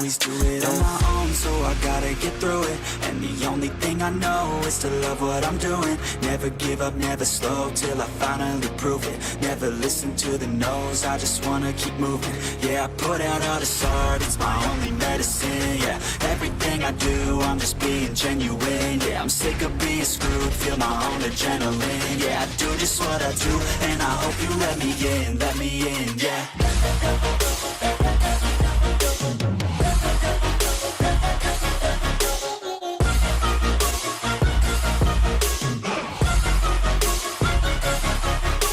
always do it on my own, so I gotta get through it. And the only thing I know is to love what I'm doing. Never give up, never slow, till I finally prove it. Never listen to the no's, I just wanna keep moving. Yeah, I put out all this art, it's my only medicine. Yeah, everything I do, I'm just being genuine. Yeah, I'm sick of being screwed, feel my own adrenaline. Yeah, I do just what I do, and I hope you let me in, yeah.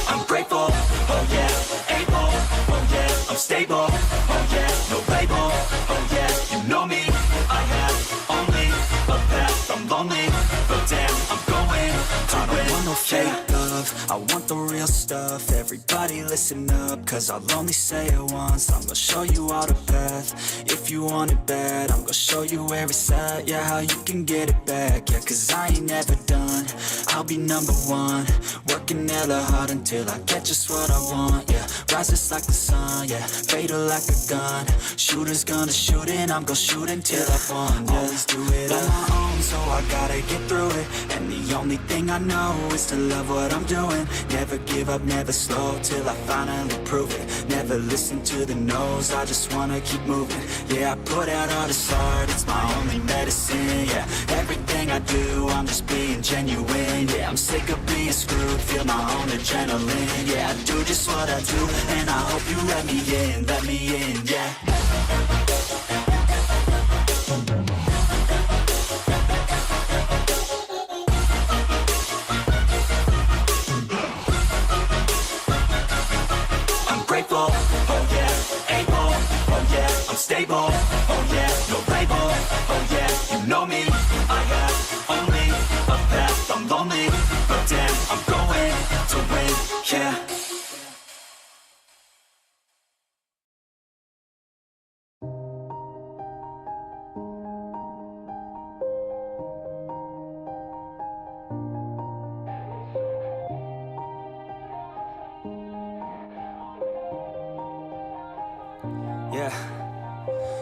I'm grateful, oh yeah, able, oh yeah, I'm stable, oh yeah, no label, oh yeah, you know me, I have only a path, I'm lonely, but damn, I'm going to win. I don't want no fake love, I want the real stuff. Everybody listen up, cause I'll only say it once. I'm gonna show you all the path, if you want it bad. I'm gonna show you where it's at, yeah, how you can get it back. Yeah, cause I ain't never done, I'll be number one. Working hella hard until I get just what I want, yeah. Rises like the sun, yeah, fatal like a gun. Shooters gonna shoot and I'm gonna shoot until I won, yeah. Always do it on my own, so I gotta get through it. And the only thing I know is to love what I'm doing. Never give up, never slow, till I finally prove it. Never listen to the no's, I just wanna keep moving. Yeah, I put out all this art, it's my only medicine. Yeah, everything I do, I'm just being genuine. Yeah, I'm sick of being screwed, feel my own adrenaline. Yeah, I do just what I do, and I hope you let me in, yeah. Grateful, oh yeah, able, oh yeah, I'm stable, oh yeah, no label, oh yeah, you know me, I have only a path, I'm lonely, but damn, I'm going to win, yeah.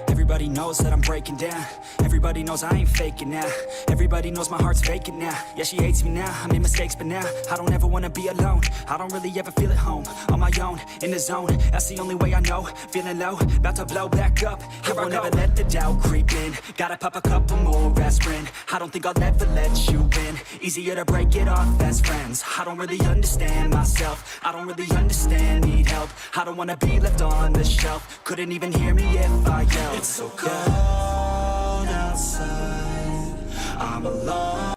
Everybody knows that I'm breaking down. Everybody knows I ain't faking now. Everybody knows my heart's vacant now. Yeah, she hates me now, I made mistakes but now I don't ever wanna be alone. I don't really ever feel at home. On my own, in the zone, that's the only way I know. Feeling low, about to blow back up. I won't ever let the doubt creep in. Gotta pop a couple more aspirin. I don't think I'll ever let you in. Easier to break it off as friends. I don't really understand myself. I don't really understand, need help. I don't wanna be left on the shelf. Couldn't even hear me if I yelled. It's so cold outside, I'm alone.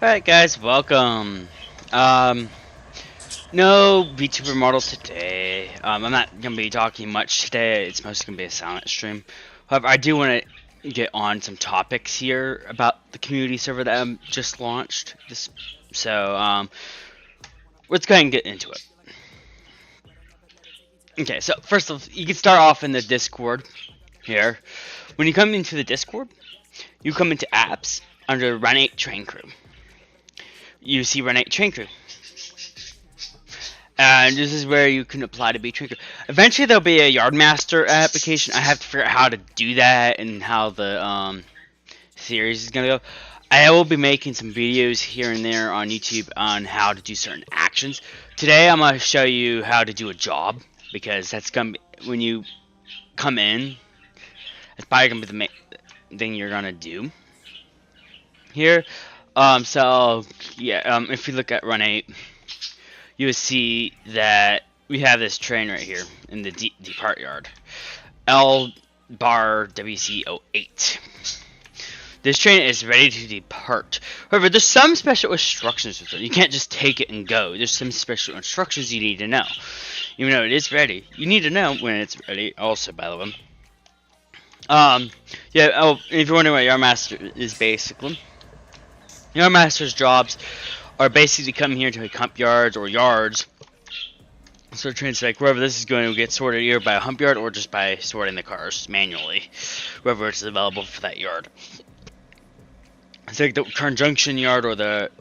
Alright guys, welcome. No VTuber model today. I'm not gonna be talking much today. It's mostly gonna be a silent stream. However, I do want to get on some topics here about the community server that I just launched. So let's go ahead and get into it. Okay, so first of all, you can start off in the Discord here. When you come into the Discord, you come into apps under Run8 Train Crew. You see Run8 Train Crew. And this is where you can apply to be Train Crew. Eventually there'll be a Yardmaster application. I have to figure out how to do that and how the series is going to go. I will be making some videos here and there on YouTube on how to do certain actions. Today I'm going to show you how to do a job, because that's going to be, when you come in, that's probably going to be the main thing you're going to do here. So yeah, if you look at Run8, you will see that we have this train right here in the depart yard, L bar WC08. This train is ready to depart. However, there's some special instructions with it. You can't just take it and go. There's some special instructions you need to know. Even though it is ready, you need to know when it's ready. Also, by the way, yeah. Oh, if you're wondering what Yardmaster is, basically, Yardmaster's jobs are basically come here to like hump yards or yards. So trains like wherever this is going to get sorted either by a hump yard or just by sorting the cars manually, wherever it's available for that yard. It's like the conjunction yard or the.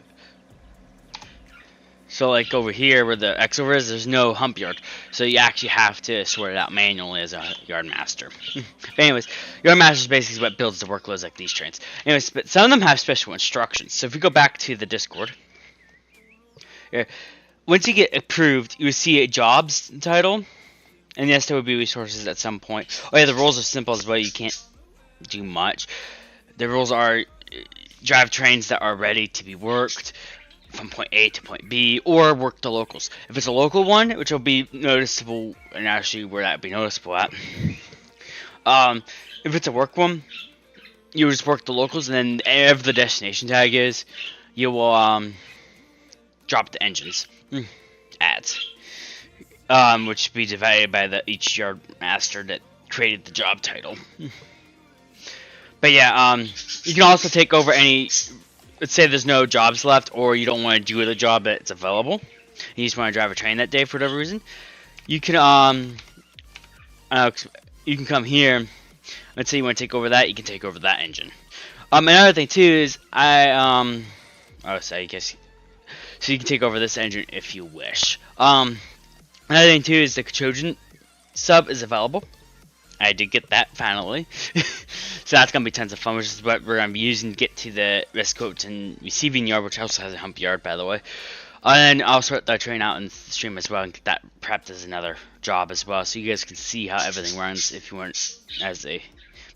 So like over here where the X over is, there's no hump yard. So you actually have to sort it out manually as a yard master. But anyways, yard master is basically what builds the workloads like these trains. Anyways, but some of them have special instructions. So if we go back to the Discord, here, once you get approved, you will see a jobs title. And yes, there will be resources at some point. Oh yeah, the rules are simple as well. You can't do much. The rules are drive trains that are ready to be worked from point A to point B, or work the locals. If it's a local one, which will be noticeable, and actually where that would be noticeable at. If it's a work one, you just work the locals, and then whatever the destination tag is, you will drop the engines ads, which will be divided by each yard master that created the job title. But yeah, you can also take over any. Let's say there's no jobs left, or you don't want to do the job that's available. You just want to drive a train that day for whatever reason. You can you can come here. Let's say you want to take over that. You can take over that engine. Another thing too is so I guess. So you can take over this engine if you wish. Another thing too is the Trojan sub is available. I did get that finally. So that's going to be tons of fun, which is what we're going to be using to get to the rest coach and receiving yard, which also has a hump yard, by the way. And I'll sort that train out in the stream as well and get that prepped as another job as well, so you guys can see how everything runs if you want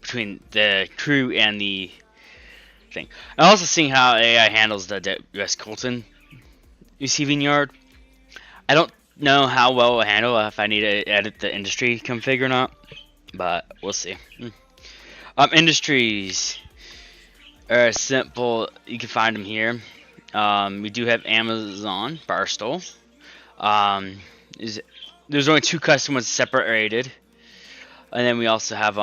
between the crew and the thing. I'm also seeing how AI handles the West Colton receiving yard. I don't know how well it will handle if I need to edit the industry config or not, but we'll see. Industries are simple. You can find them here. We do have Amazon, Barstool. There's only 2 custom ones separated, and then we also have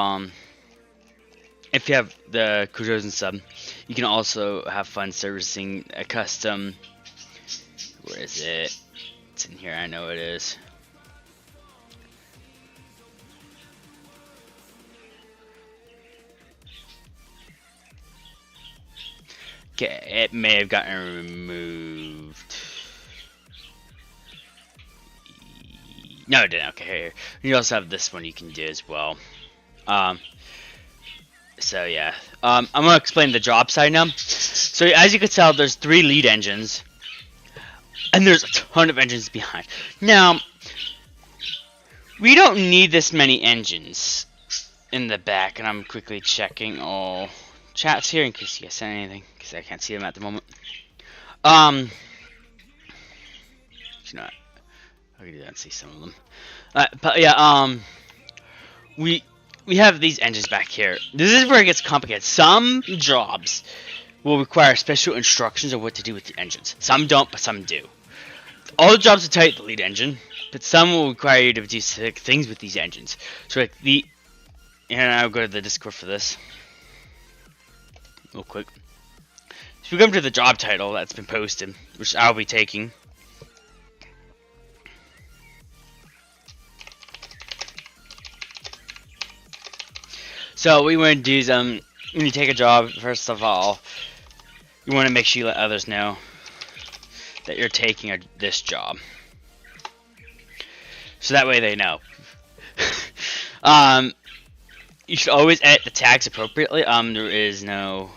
if you have the Kujosen sub, you can also have fun servicing a custom. Where is it? It's in here. I know it is. Okay, it may have gotten removed. No, it didn't. Okay, here. You also have this one you can do as well. So yeah, I'm gonna explain the job side now. So as you can tell, there's 3 lead engines, and there's a ton of engines behind. Now, we don't need this many engines in the back, and I'm quickly checking all chats here in case you guys sent anything, because I can't see them at the moment. You know, I can do that and see some of them. But yeah, we have these engines back here. This is where it gets complicated. Some jobs will require special instructions of what to do with the engines. Some don't, but some do. All the jobs will tell you the lead engine, but some will require you to do specific things with these engines. So like and I'll go to the Discord for this real quick. So we come to the job title that's been posted, which I'll be taking. So what we want to do is when you take a job, first of all, you want to make sure you let others know that you're taking this job, so that way they know. You should always edit the tags appropriately. There is no.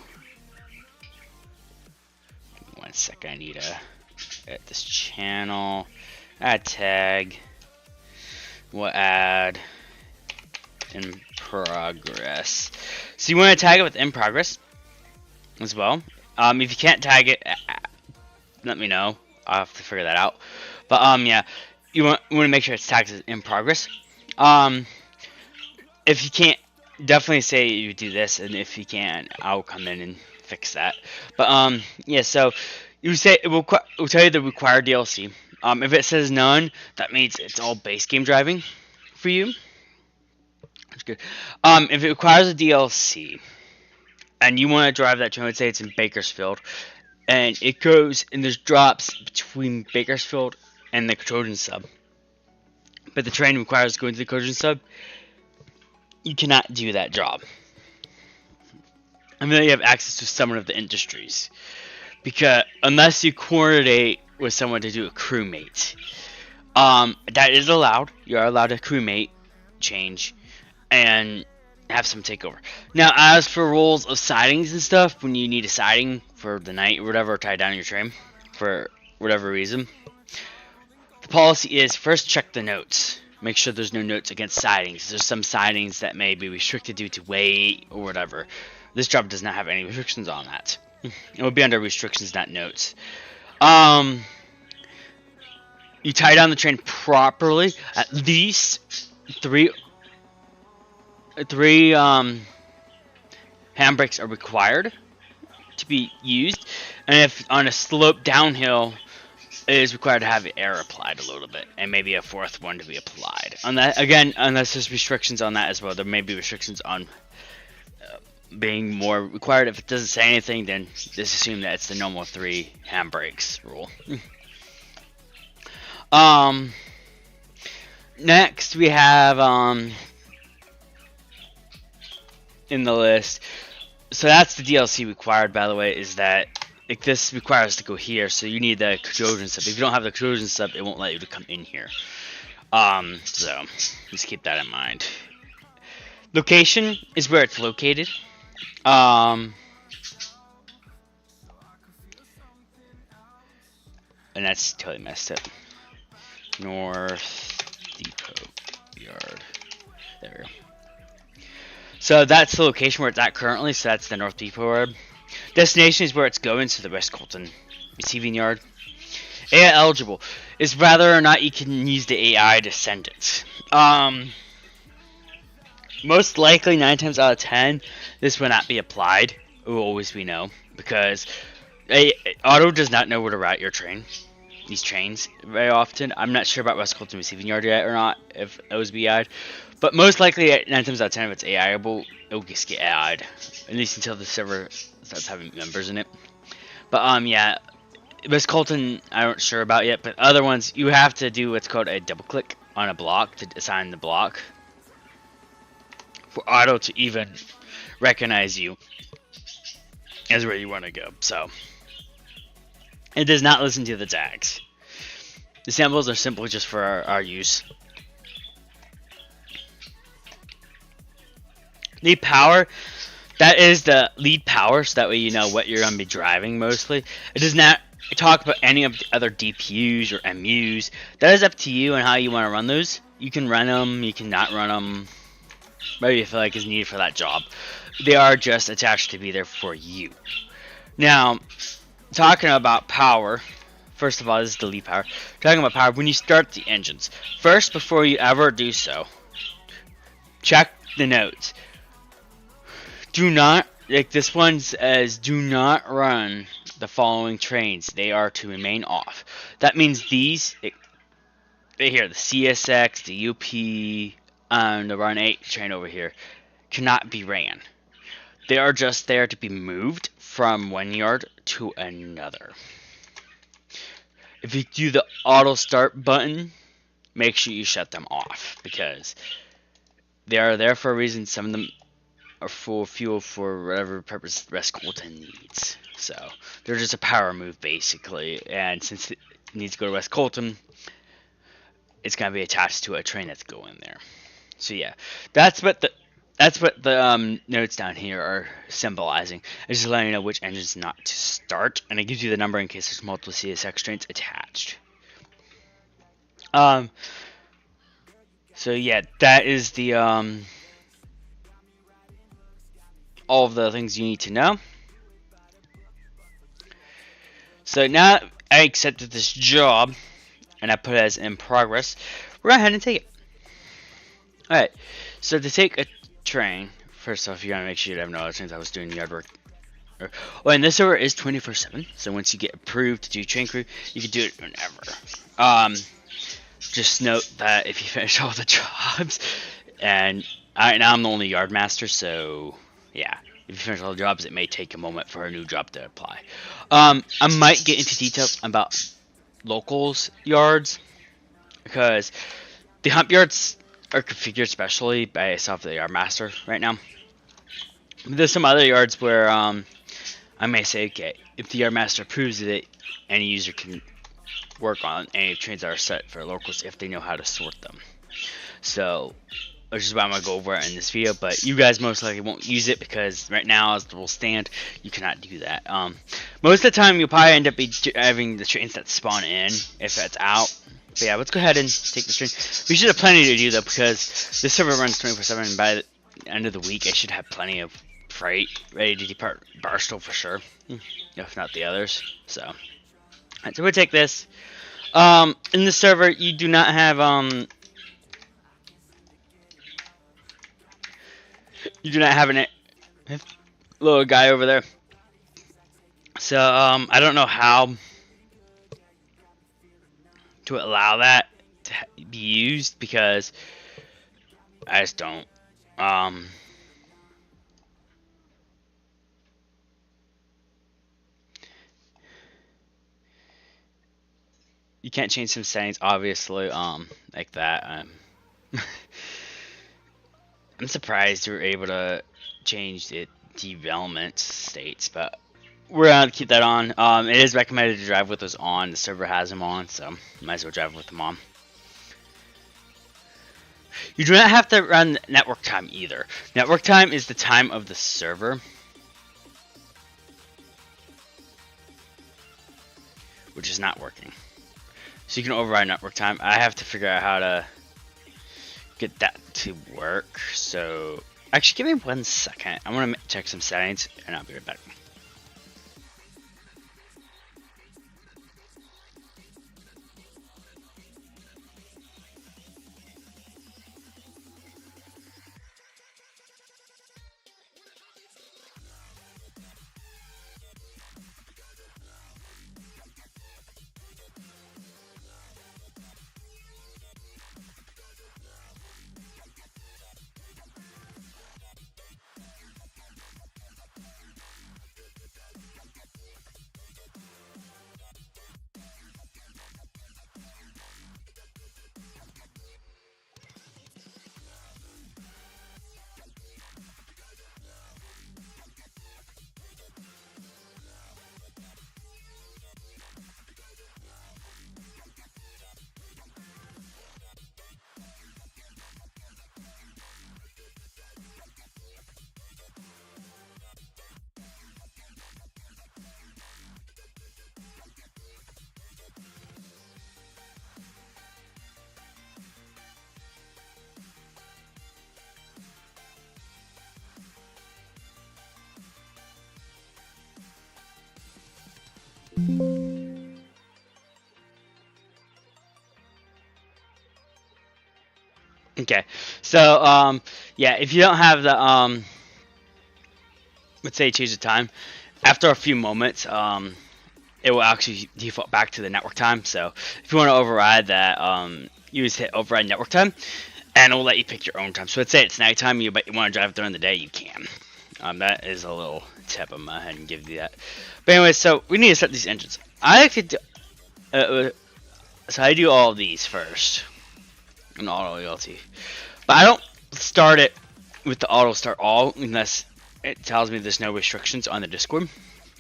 One second, I need to edit this channel. Add tag. We'll add in progress. So you want to tag it with in progress as well. If you can't tag it, let me know. I'll have to figure that out. But yeah, you want to make sure it's tagged as in progress. If you can't, definitely say you do this, and if you can't, I'll come in and fix that. But yeah, so you say it will tell you the required DLC. If it says none, that means it's all base game driving for you. That's good. If it requires a DLC and you want to drive that train, let's say it's in Bakersfield, and it goes and there's drops between Bakersfield and the Trojan sub. But the train requires going to the Trojan sub. You cannot do that job. I mean, you have access to some of the industries, because unless you coordinate with someone to do a crewmate, that is allowed. You are allowed a crewmate change and have some takeover. Now, as for rules of sidings and stuff, when you need a siding for the night or whatever, or tie down your train for whatever reason, the policy is first check the notes. Make sure there's no notes against sidings. There's some sidings that may be restricted due to weight or whatever. This job does not have any restrictions on that. It will be under restrictions, not notes. You tie down the train properly. At least three handbrakes are required to be used, and if on a slope downhill, it is required to have air applied a little bit, and maybe a fourth one to be applied. On that, again, unless there's restrictions on that as well, there may be restrictions on being more required. If it doesn't say anything, then just assume that it's the normal 3 handbrakes rule. Next we have in the list. So that's the DLC required, by the way, is that this requires to go here, so you need the Trojan sub. If you don't have the Trojan sub, it won't let you to come in here. So just keep that in mind. Location is where it's located. And that's totally messed up. North Depot Yard. There we go. So that's the location where it's at currently, so that's the North Depot Yard. Destination is where it's going, so the West Colton Receiving Yard. AI eligible is whether or not you can use the AI to send it. Most likely, 9 times out of 10, this will not be applied. It will always be no, because Auto does not know where to route your train. These trains very often. I'm not sure about West Colton Receiving Yard yet or not, if it was BI'd. But most likely, 9 times out of 10, if it's AIable, it'll just get AI'd. At least until the server starts having members in it. But, yeah. West Colton, I'm not sure about yet. But other ones, you have to do what's called a double click on a block to assign the block for Auto to even recognize you as where you want to go. So, it does not listen to the tags. The samples are simply just for our use. Lead power, that is the lead power, so that way you know what you're going to be driving mostly. It does not talk about any of the other DPUs or MUs. That is up to you and how you want to run those. You can run them, you can not run them, whatever you feel like is needed for that job. They are just attached to be there for you. Now, talking about power, first of all, this is the lead power. Talking about power, when you start the engines, first, before you ever do so, check the notes. Do not, like this one says, do not run the following trains. They are to remain off. That means these, right here, the CSX, the UP, and the Run8 train over here, cannot be ran. They are just there to be moved from one yard to another. If you do the auto start button, make sure you shut them off, because they are there for a reason. Some of them are full of fuel for whatever purpose West Colton needs. So they're just a power move basically, and since it needs to go to West Colton, it's gonna be attached to a train that's going there. So yeah, that's what the notes down here are symbolizing. It's just letting you know which engines not to start, and it gives you the number in case there's multiple CSX trains attached. So yeah, that is the all of the things you need to know. So now I accepted this job and I put it as in progress. We're going to go ahead and take it. Alright, so to take a train, first off, you got to make sure you have no other trains. I was doing yard work. Oh, and this server is 24/7, so once you get approved to do train crew, you can do it whenever. Just note that if you finish all the jobs, and right now I'm the only yard master, so yeah, If you finish all the jobs, it may take a moment for a new job to apply. I might get into detail about locals yards because the hump yards are configured specially based off the yard master right now. There's some other yards where I may say, okay, if the yard master approves of it, any user can work on any trains that are set for locals if they know how to sort them. So, which is why I'm going to go over it in this video, but you guys most likely won't use it because right now, as the rules stand, you cannot do that. Most of the time, you'll probably end up having the trains that spawn in if that's out. But yeah, let's go ahead and take the train. We should have plenty to do though because this server runs 24/7 and by the end of the week, I should have plenty of freight ready to depart Barstow for sure, if not the others. So, alright, so we'll take this. In the server, you do not have an little guy over there. So I don't know how to allow that to be used because I just don't. You can't change some settings, obviously, like that. I'm surprised you were able to change the development states, but we're gonna keep that on. It is recommended to drive with those on. The server has them on, so might as well drive with them on. You do not have to run network time either. Network time is the time of the server, which is not working. So you can override network time. I have to figure out how to get that to work. So actually, give me 1 second. I want to check some settings, and I'll be right back. Okay, so yeah, if you don't have the let's say change the time, after a few moments, it will actually default back to the network time. So if you want to override that, you just hit override network time, and it will let you pick your own time. So let's say it's nighttime, you want to drive during the day, you can. That is a little tip. I'm gonna go ahead and give you that. But anyway, so we need to set these engines. I like to do, so I do all of these first. An auto ELT, but I don't start it with the auto start all unless it tells me there's no restrictions on the Discord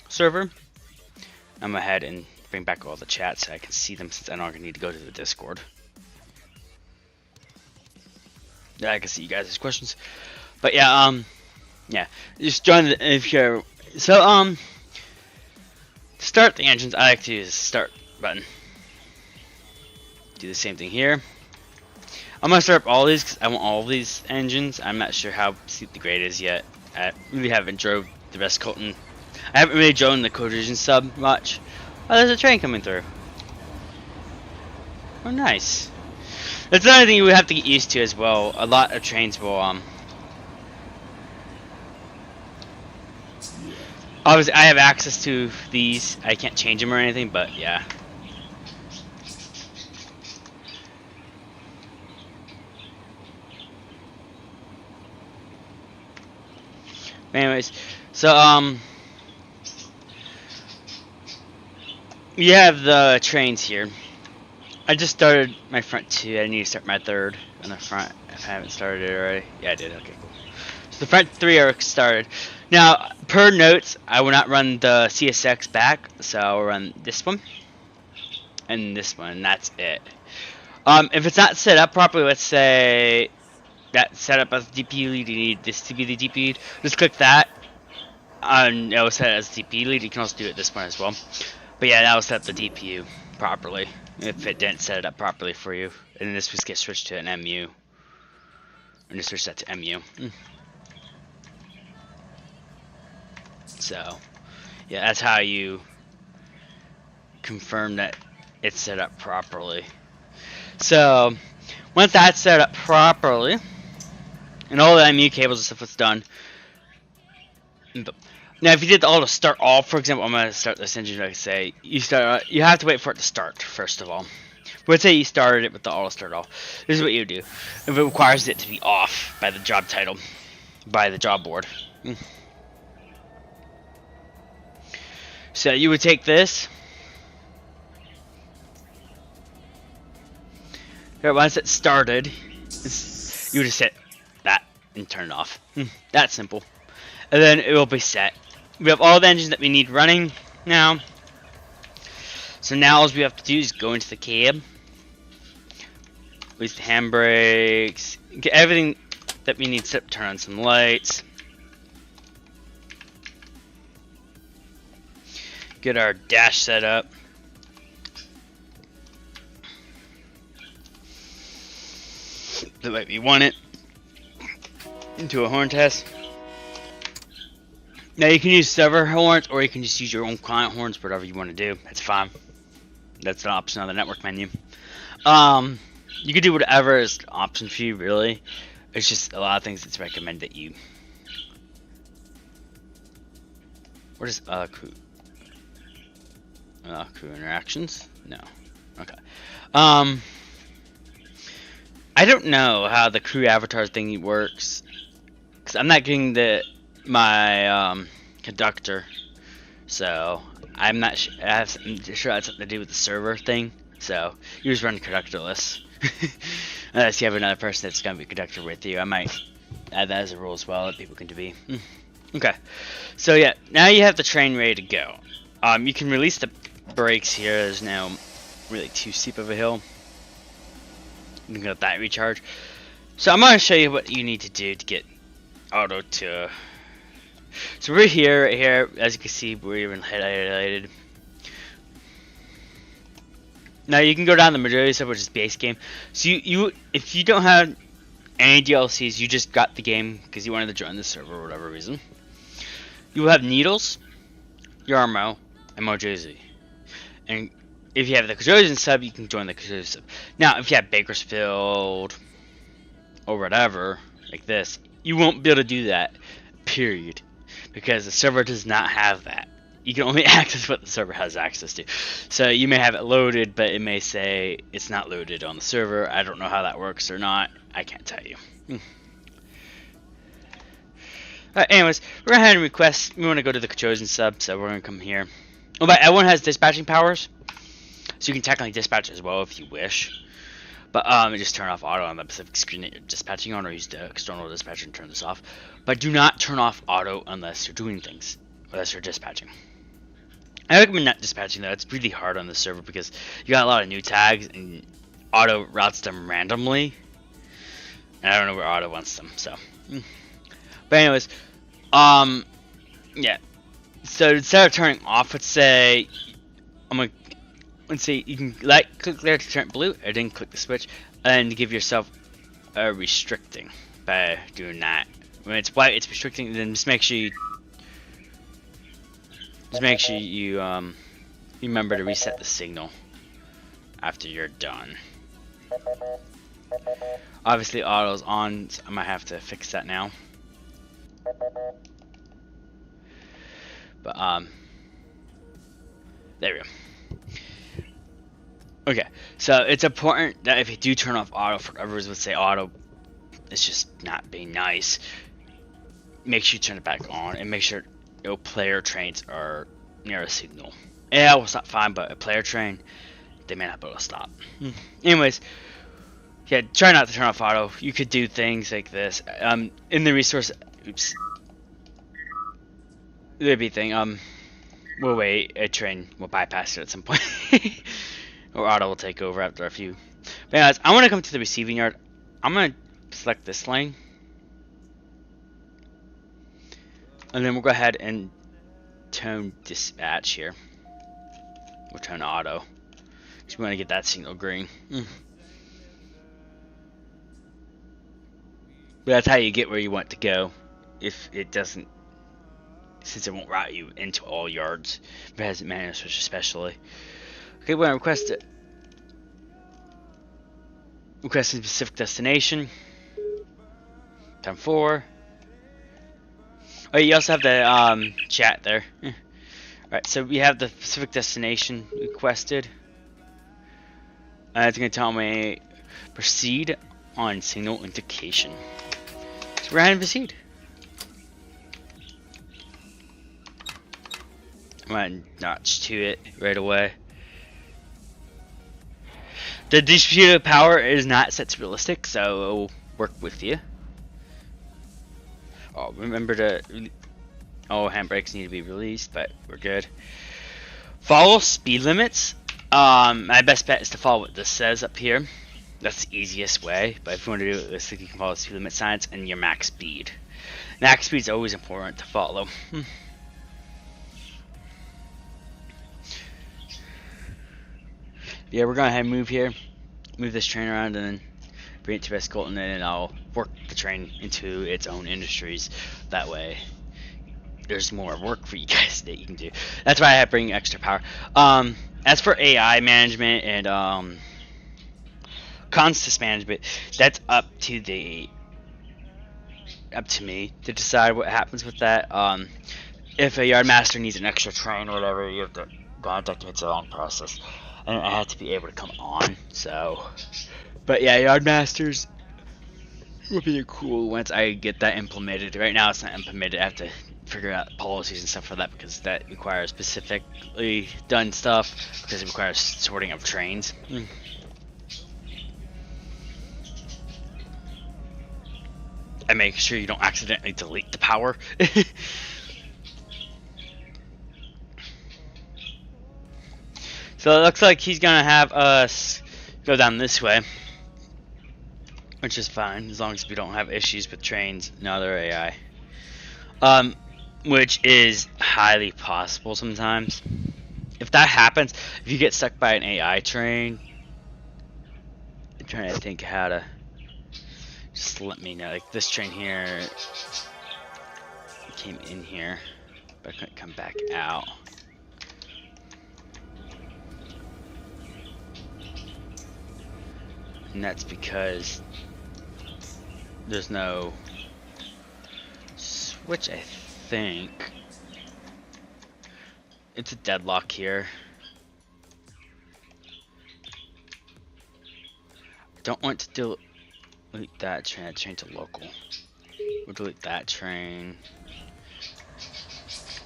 server. I'm ahead and bring back all the chats so I can see them since I don't need to go to the Discord. Yeah, I can see you guys' questions, but yeah, yeah, just join the if you're so start the engines. I like to use the start button. Do the same thing here. I'm going to start up all these because I want all of these engines. I'm not sure how steep the grade is yet. I really haven't drove the rest Colton. I haven't really driven the collision sub much. Oh, there's a train coming through. Oh, nice. That's another thing you would have to get used to as well. A lot of trains will, obviously, I have access to these. I can't change them or anything, but yeah. Anyways, So you have the trains here. I just started my front 2. I need to start my 3rd on the front. If I haven't started it already. Yeah, I did. Okay, cool. So the front 3 are started. Now, per notes, I will not run the CSX back, so I'll run this one and this one, and that's it. If it's not set up properly, let's say that set up as DP lead, you need this to be the DP lead. Just click that, and it will set it as DP lead. You can also do it this one as well. But yeah, that will set the DPU properly if it didn't set it up properly for you. And this was get switched to an MU. And just switch that to MU. So, yeah, that's how you confirm that it's set up properly. So, once that's set up properly, and all the MU cables and stuff was done. Now, if you did the auto start all, for example, I'm gonna start this engine. Like I say, you you have to wait for it to start first of all. But let's say you started it with the auto start all. This is what you do. If it requires it to be off by the job title, by the job board. So you would take this. Here, once it started, you would just hit that and turn it off. That's simple. And then it will be set. We have all the engines that we need running now. So now all we have to do is go into the cab. Release the handbrakes. Get everything that we need set up. Turn on some lights. Get our dash set up. The way we want it. Into a horn test. Now you can use server horns, or you can just use your own client horns, whatever you want to do. That's fine. That's an option on the network menu. You can do whatever is an option for you, really. It's just a lot of things it's recommended that you. What is crew? Crew interactions? No. Okay. I don't know how the crew avatar thingy works, because I'm not getting my conductor, so I'm not sure. I'm sure that's something to do with the server thing. So you just run conductorless, unless you have another person that's gonna be conductor with you. I might add that as a rule as well that people can be. Okay, so yeah, now you have the train ready to go. You can release the brakes here. There's now really too steep of a hill. You can let that recharge. So I'm gonna show you what you need to do to get auto to. So we're here, right here. As you can see, we're even highlighted. Now you can go down the majority stuff, which is base game. So if you don't have any DLCs, you just got the game because you wanted to join the server for whatever reason. You will have needles, Yarmo, and Mojozi. And if you have the Kajojan sub, you can join the Kajojan sub. Now, if you have Bakersfield or whatever, like this, you won't be able to do that, period. Because the server does not have that. You can only access what the server has access to. So you may have it loaded, but it may say it's not loaded on the server. I don't know how that works or not. I can't tell you. Alright, anyways, we're going to have a request. We want to go to the Kachosen sub, so we're going to come here. Oh, but everyone has dispatching powers. So you can technically dispatch as well if you wish. But just turn off auto on the specific screen that you're dispatching on, or use the external dispatcher and turn this off. But do not turn off auto unless you're doing things, unless you're dispatching. I recommend not dispatching though. It's really hard on the server because you got a lot of new tags and auto routes them randomly. And I don't know where auto wants them, so. But anyways, yeah. So instead of turning off, let's say you can click there to turn it blue, and then click the switch, and give yourself a restricting by doing that. When it's white, it's restricting. Then just make sure you remember to reset the signal after you're done. Obviously, auto's on, so I might have to fix that now. But there we go. Okay, so it's important that if you do turn off auto, for whatever reason, let's say auto is just not being nice, make sure you turn it back on and make sure player trains are near a signal. Yeah, we'll stop fine, but a player train, they may not be able to stop. Anyways, yeah, try not to turn off auto. You could do things like this. In the resource, oops, there'd be thing. We'll wait. A train will bypass it at some point, or auto will take over after a few. But anyways, I want to come to the receiving yard. I'm gonna select this lane, and then we'll go ahead and tone dispatch here. We'll turn auto, because we want to get that signal green. But that's how you get where you want to go. If it doesn't, since it won't route you into all yards, if it hasn't manual switch especially. Okay, we're gonna request it. Request a specific destination. Time 4. Oh, you also have the chat there. Alright, so we have the specific destination requested. It's gonna tell me proceed on signal indication. So we're ahead and proceed. I'm gonna notch to it right away. The distributed power is not set to realistic, so it'll work with you. Oh, remember to... Oh, handbrakes need to be released, but we're good. Follow speed limits. My best bet is to follow what this says up here. That's the easiest way, but if you want to do it this, you can follow speed limit signs and your max speed. Max speed is always important to follow. Yeah, we're going to move here, move this train around, and then bring it to Escort, and then I'll work the train into its own industries. That way, there's more work for you guys that you can do. That's why I bring extra power. As for AI management and consist management, that's up to me to decide what happens with that. If a yard master needs an extra train or whatever, you have to contact me. It's a long process. And I have to be able to come on, so. But yeah, yard masters will be cool once I get that implemented. Right now it's not implemented. I have to figure out policies and stuff for that, because that requires specifically done stuff, because it requires sorting of trains. And make sure you don't accidentally delete the power. So it looks like he's gonna have us go down this way, which is fine as long as we don't have issues with trains and other AI. Which is highly possible sometimes. If that happens, if you get stuck by an AI train, I'm trying to think how to. Just let me know. Like this train here came in here, but I couldn't come back out. And that's because there's no switch, I think. It's a deadlock here. I don't want to delete that train to local. We'll delete that train.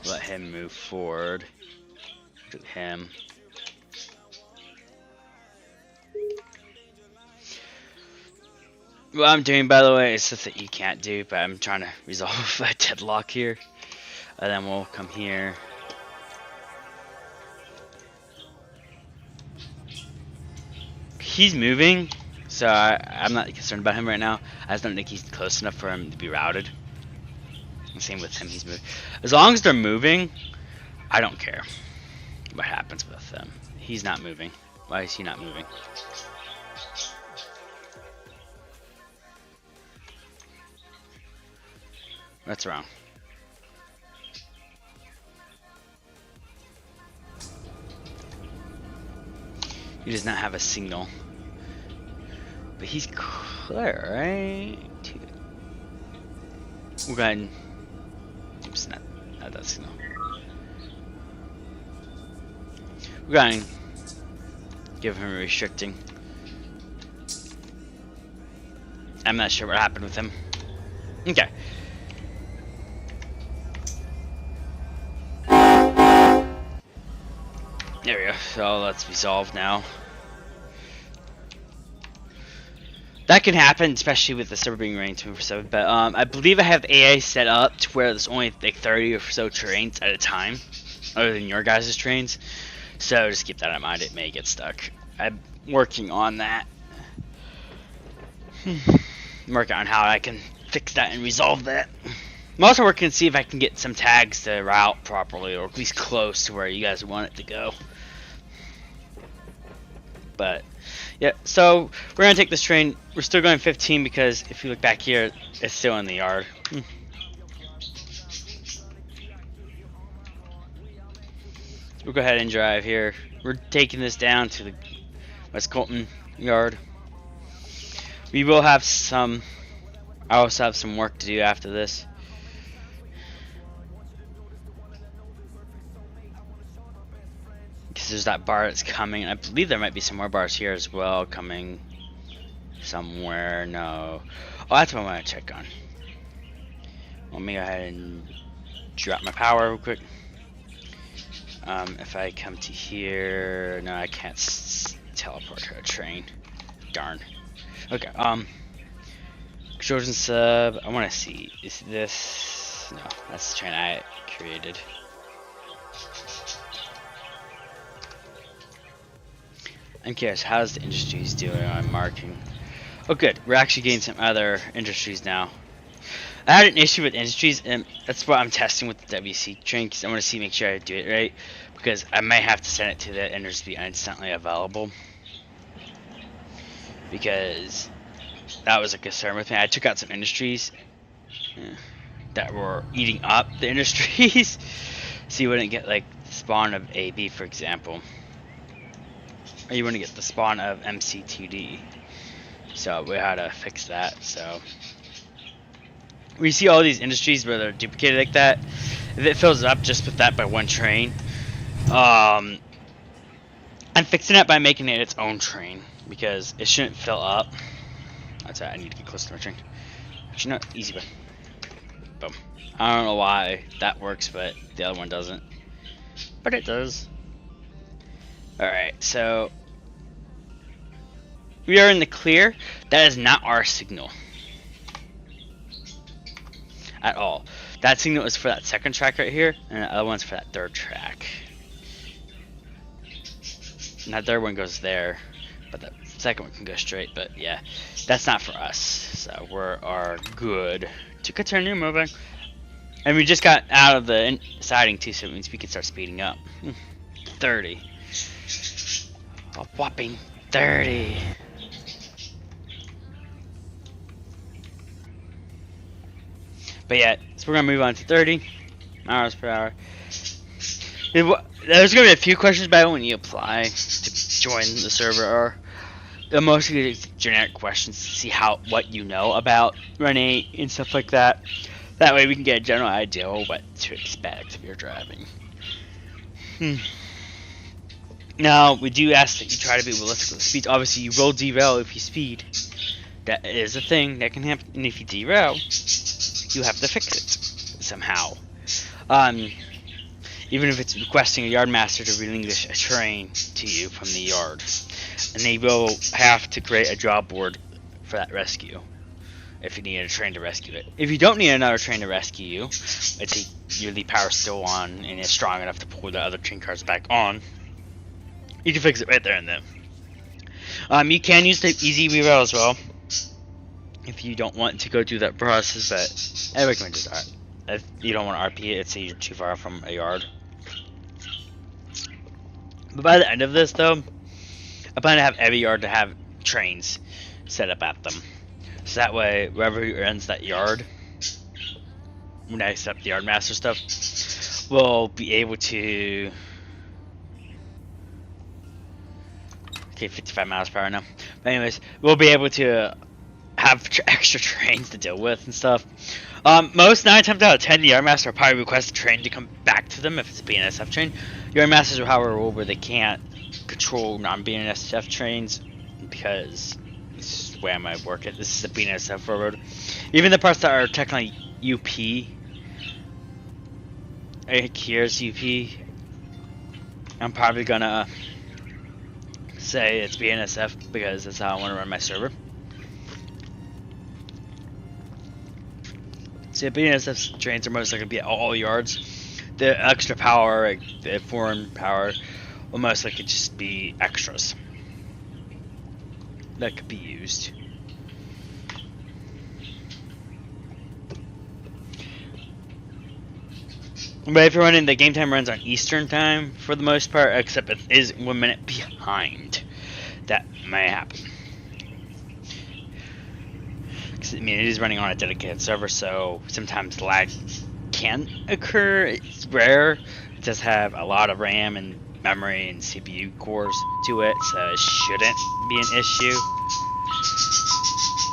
Let him move forward. Delete him. What I'm doing, by the way, is stuff that you can't do, but I'm trying to resolve a deadlock here. And then we'll come here. He's moving, so I'm not concerned about him right now. I just don't think he's close enough for him to be routed. And same with him, he's moving. As long as they're moving, I don't care what happens with them. He's not moving. Why is he not moving? That's wrong. He does not have a signal. But he's clear, right? We'll go ahead and... Oops, not that signal. We'll go ahead and give him a restricting. I'm not sure what happened with him. Okay. There we go. So that's resolved now. That can happen, especially with the server being running 24/7. But I believe I have AI set up to where there's only like 30 or so trains at a time, other than your guys' trains. So just keep that in mind. It may get stuck. I'm working on that. I'm working on how I can fix that and resolve that. I'm also working to see if I can get some tags to route properly, or at least close to where you guys want it to go. But yeah, so we're gonna take this train. We're still going 15 because if you look back here, it's still in the yard. We'll go ahead and drive here. We're taking this down to the West Colton yard. We will have some. I also have some work to do after this. Because there's that bar that's coming. I believe there might be some more bars here as well coming somewhere. No. Oh, that's what I want to check on. Let me go ahead and drop my power real quick. If I come to here, no, I can't teleport to a train. Darn. Okay. Trojan sub. I want to see. Is this? No, that's the train I created. I'm curious, how's the industries doing on marking? Oh good, we're actually getting some other industries now. I had an issue with industries, and that's why I'm testing with the WC train, because I want to see, make sure I do it right, because I might have to send it to the industry instantly available. Because that was a concern with me. I took out some industries that were eating up the industries, so you wouldn't get like the spawn of AB, for example. Or you want to get the spawn of MC2D. So we had to fix that. So we see all these industries where they're duplicated like that. If it fills up just with that by one train, I'm fixing it by making it its own train because it shouldn't fill up. That's right. I need to get close to my train. Actually, no, easy way. Boom. I don't know why that works, but the other one doesn't. But it does. Alright, so we are in the clear. That is not our signal at all. That signal is for that second track right here, and the other one's for that third track. And that third one goes there, but the second one can go straight. But yeah, that's not for us. So we are good to continue moving. And we just got out of the siding too, so it means we can start speeding up. 30. A whopping 30. But yeah, so we're gonna move on to 30 miles per hour. There's gonna be a few questions about when you apply to join the server, or mostly generic questions to see what you know about Run8 and stuff like that. That way we can get a general idea of what to expect if you're driving. Now, we do ask that you try to be realistic with the speeds. Obviously, you will derail if you speed. That is a thing that can happen. And if you derail, you have to fix it somehow. Even if it's requesting a yard master to relinquish a train to you from the yard. And they will have to create a job board for that rescue. If you need a train to rescue it. If you don't need another train to rescue you, it's your lead power's still on and it's strong enough to pull the other train cars back on, you can fix it right there and then. You can use the easy reroute as well if you don't want to go through that process, but I recommend just that. If you don't want to RP it, it's you're too far from a yard. But by the end of this though, I plan to have every yard to have trains set up at them. So that way, wherever ends that yard, when I set up the yard master stuff, we'll be able to. Okay, 55 miles per hour now. But anyways, we'll be able to have extra trains to deal with and stuff. Most 9 times out of 10, the yard master will probably request a train to come back to them if it's a BNSF train. Yard masters will have a rule where they can't control non-BNSF trains because this is the way I might work it. This is a BNSF railroad. Even the parts that are technically UP, here's UP, I'm probably gonna say it's BNSF because that's how I want to run my server. See, BNSF trains are most likely be at all yards. The extra power, like the foreign power, will most likely just be extras that could be used. But if you're running, the game time runs on Eastern time for the most part, except it is 1 minute behind. That may happen. I mean, it is running on a dedicated server, so sometimes lag can occur. It's rare. It does have a lot of RAM and memory and CPU cores to it, so it shouldn't be an issue.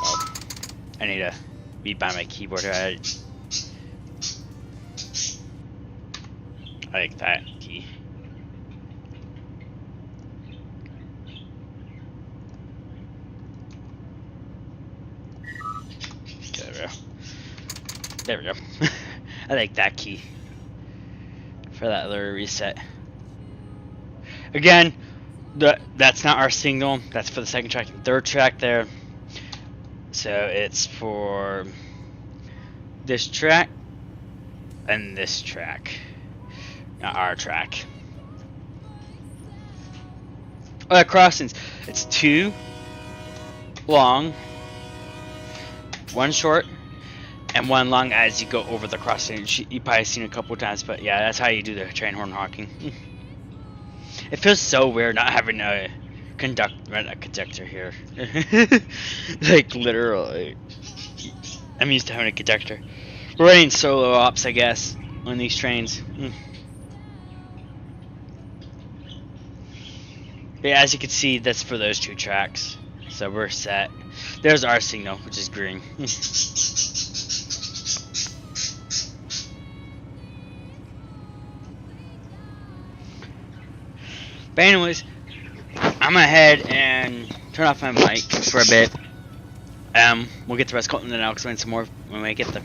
Oh, I need to be by my keyboard here. I like that key. There we go. I like that key for that little reset. Again, that's not our signal. That's for the second track and third track there. So it's for this track and this track, not our track. Oh, crossings. It's 2 long, 1 short, and 1 long as you go over the crossing. You've probably seen it a couple times, but yeah, that's how you do the train horn honking. It feels so weird not having a conductor here. Like, literally. I'm used to having a conductor. We're running solo ops, I guess, on these trains. But yeah, as you can see, that's for those 2 tracks. So we're set. There's our signal, which is green. But anyways, I'm gonna head and turn off my mic for a bit. We'll get the rest going and then I'll explain some more when we get there.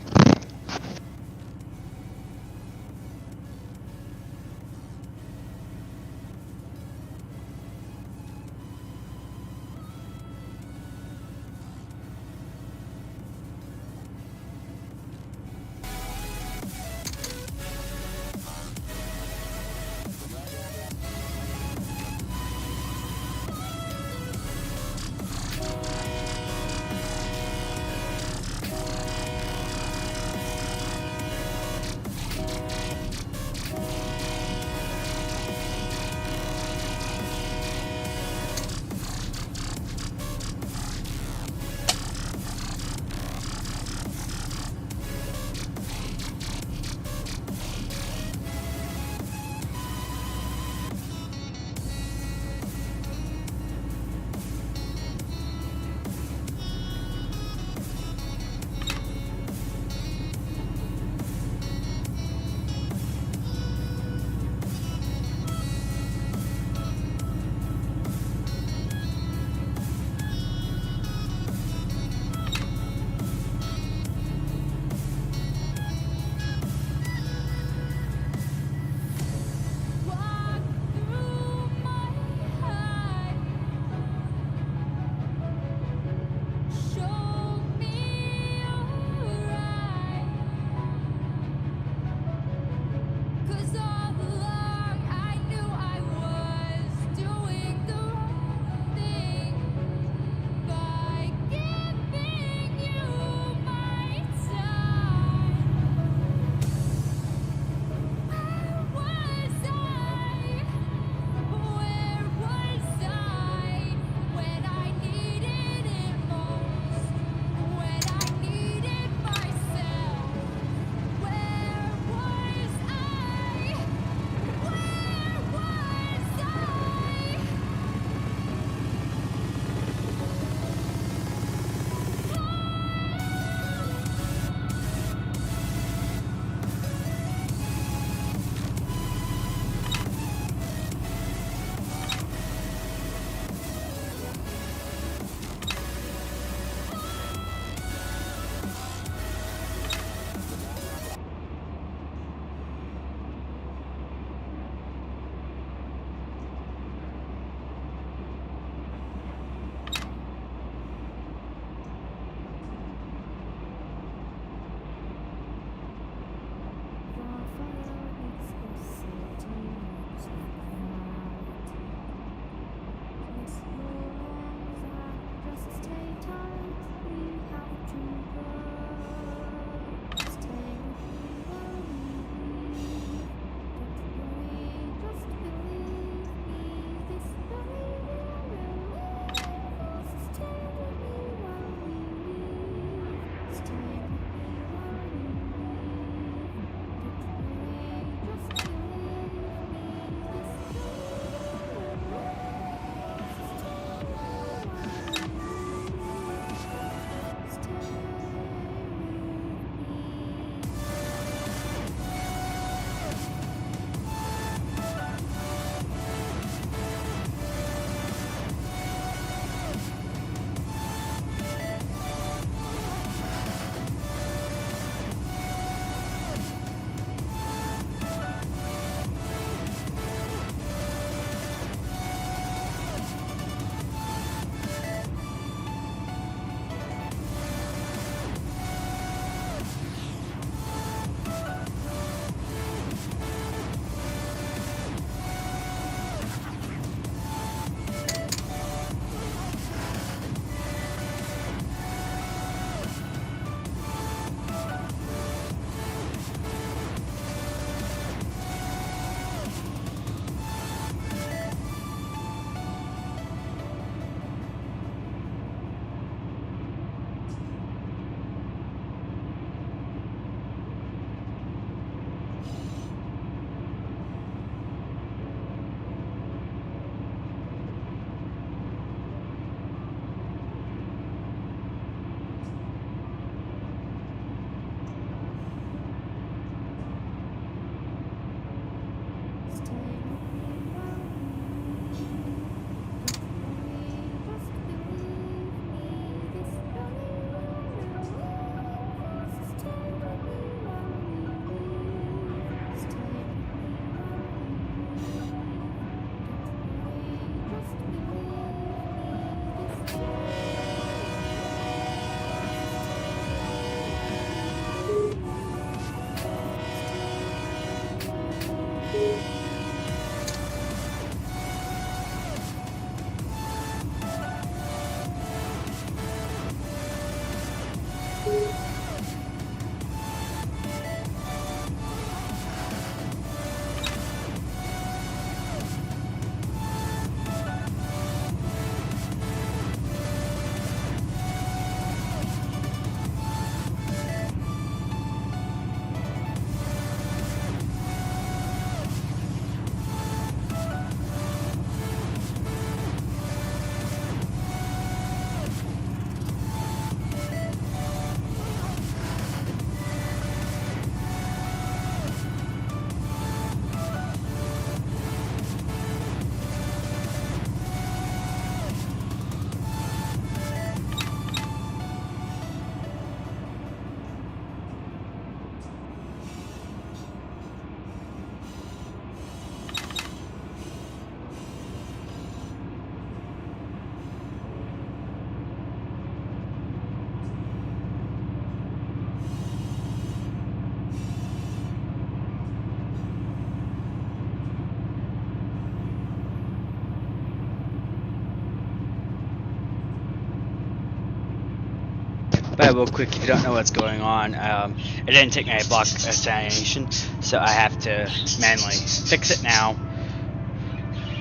But real quick, if you don't know what's going on, it didn't take my block examination, so I have to manually fix it now.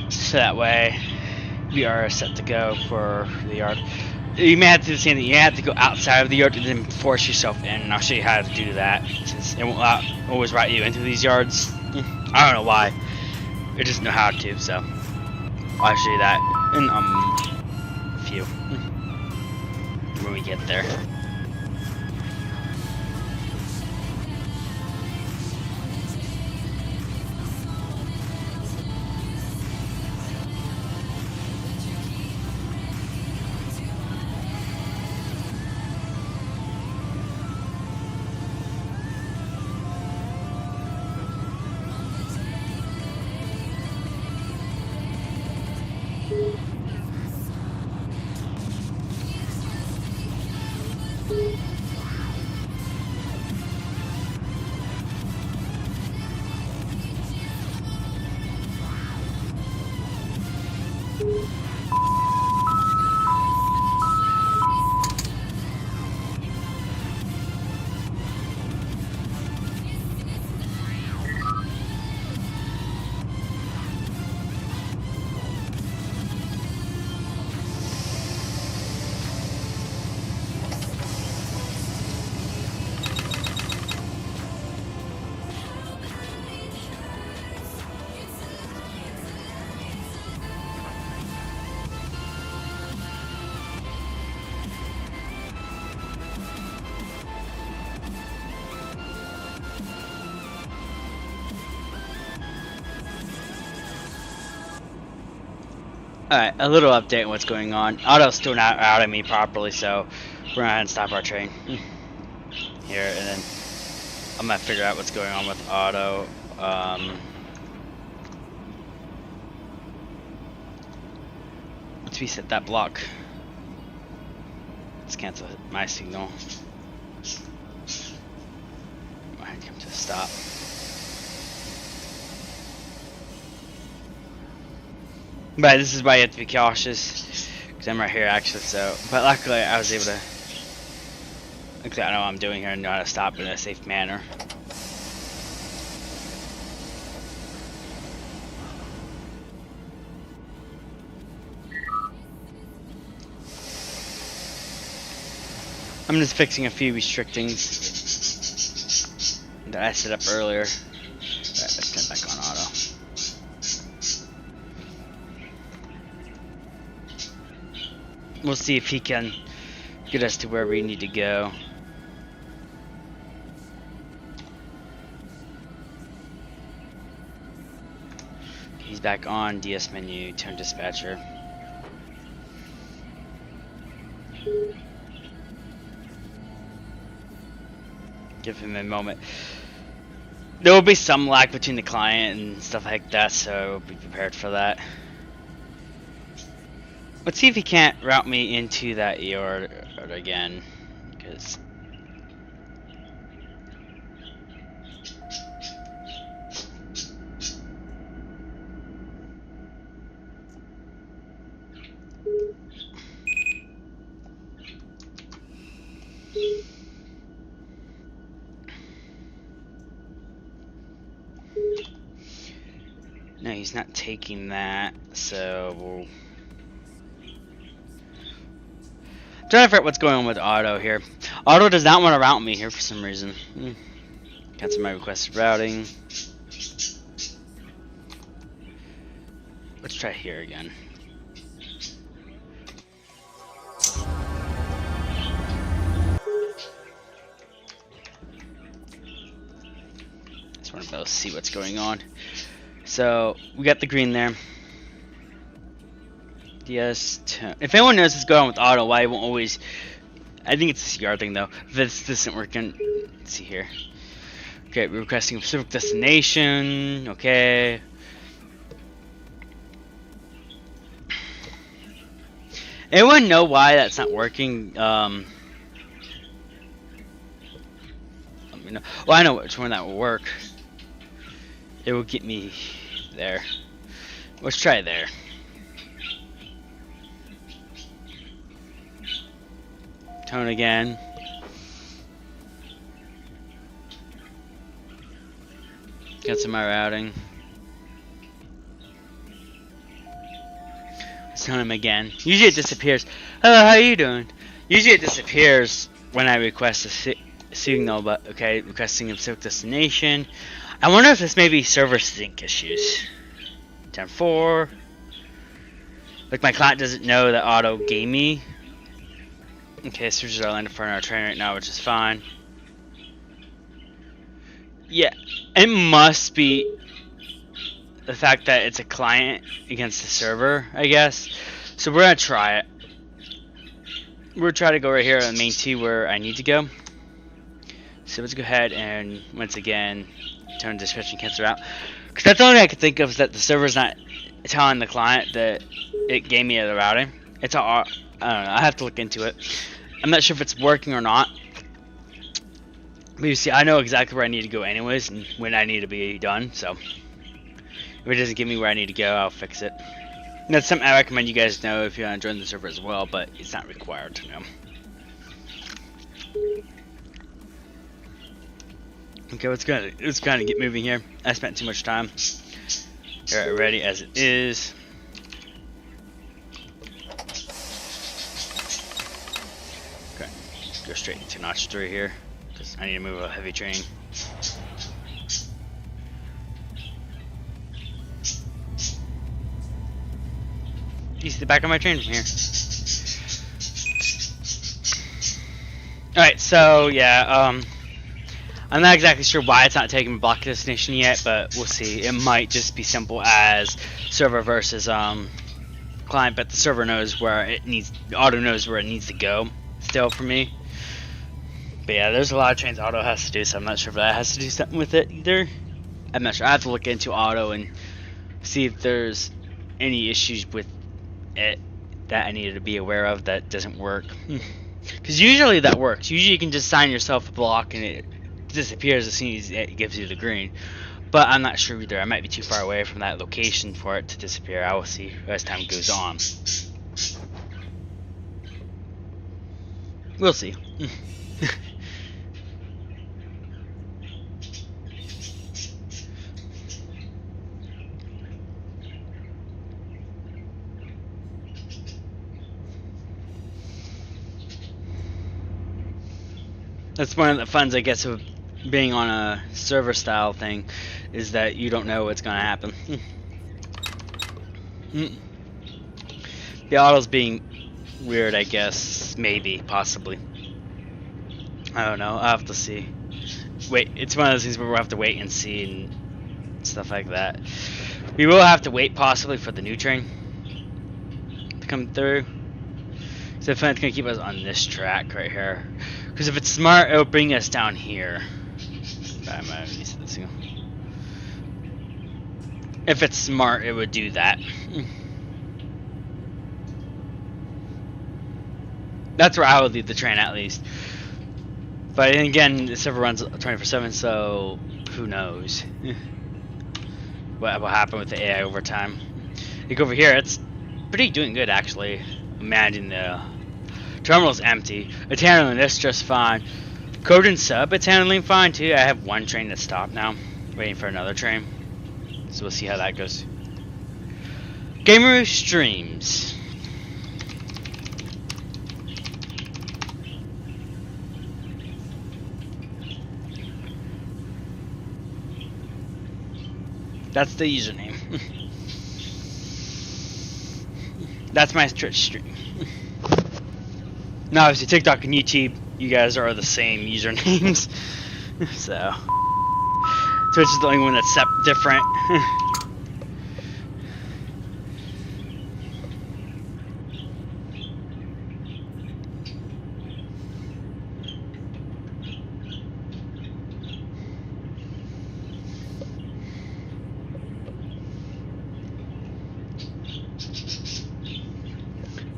So that way, we are set to go for the yard. You may have to do the same thing. You have to go outside of the yard and then force yourself in. And I'll show you how to do that, since it won't always route you into these yards. I don't know why. I just know how to, so I'll show you that in a few when we get there. Alright, a little update on what's going on. Auto's still not routing me properly, so we're gonna have to stop our train here, and then I'm gonna figure out what's going on with Auto. Let's reset that block. Let's cancel my signal. Might come to a stop. But this is why you have to be cautious, because I'm right here actually, so, but luckily I was able to, luckily I know what I'm doing here and know how to stop in a safe manner. I'm just fixing a few restrictings that I set up earlier. Alright, let's turn back on auto. We'll see if he can get us to where we need to go. He's back on DS menu, turn dispatcher. Give him a moment. There will be some lag between the client and stuff like that, so be prepared for that. Let's see if he can't route me into that yard again, because no, he's not taking that, so we'll trying to figure out what's going on with Auto here. Auto does not want to route me here for some reason. Cancel my requested routing. Let's try here again. Just want to be able to see what's going on. So we got the green there. Yes. If anyone knows what's going on with Auto, why it won't always, I think it's this yard thing though. If this isn't working, let's see here. Okay, we're requesting a specific destination. Okay. Anyone know why that's not working? Let me know. Well, I know which one that will work. It will get me there. Let's try there. Tone again. Get some my routing. Let's tone him again. Usually it disappears. Hello, how are you doing? Usually it disappears when I request a signal, but okay, requesting a specific destination. I wonder if this may be server sync issues. 10-4. Like my client doesn't know that Auto gave me. Okay, switches are landed for our train right now, which is fine. Yeah, it must be the fact that it's a client against the server, I guess. So we're gonna try it. We're trying to go right here on main T where I need to go. So let's go ahead and once again turn dispatch and cancel out. Because that's the only thing I could think of is that the server's not telling the client that it gave me the routing. It's all, I don't know, I have to look into it. I'm not sure if it's working or not. But you see, I know exactly where I need to go anyways and when I need to be done. So if it doesn't give me where I need to go, I'll fix it. And that's something I recommend you guys know if you want to join the server as well, but it's not required to know. Okay, let's kind of get moving here. I spent too much time. Alright, ready as it is. Okay, go straight into notch 3 here, because I need to move a heavy train. You see the back of my train from here. Alright, so yeah, I'm not exactly sure why it's not taking block destination yet, but we'll see. It might just be simple as server versus client, but the server knows where it needs, auto knows where it needs to go still for me. But yeah, there's a lot of trains auto has to do, so I'm not sure if that has to do something with it either. I'm not sure. I have to look into auto and see if there's any issues with it that I needed to be aware of that doesn't work. Because usually that works. Usually you can just sign yourself a block and it disappears as soon as it gives you the green. But I'm not sure either. I might be too far away from that location for it to disappear. I will see as time goes on. We'll see. That's one of the funs, I guess, of being on a server style thing, is that you don't know what's gonna happen. The auto's being weird, I guess. Maybe, possibly. I don't know. I'll have to see. Wait, it's one of those things where we'll have to wait and see and stuff like that. We will have to wait possibly for the new train to come through. So if it's gonna keep us on this track right here. Because if it's smart, it'll bring us down here. If it's smart, it would do that. That's where I would leave the train, at least. But then again, the server runs 24/7, so who knows what will happen with the AI over time. Like over here, it's pretty doing good actually. Imagine the terminal's empty. It's handling this just fine. Code and sub, it's handling fine too. I have one train that's stopped now, waiting for another train. So we'll see how that goes. Gamearoos streams. That's the username. That's my Twitch stream. Now, obviously, TikTok and YouTube, you guys are the same usernames. So, Twitch is the only one that's different.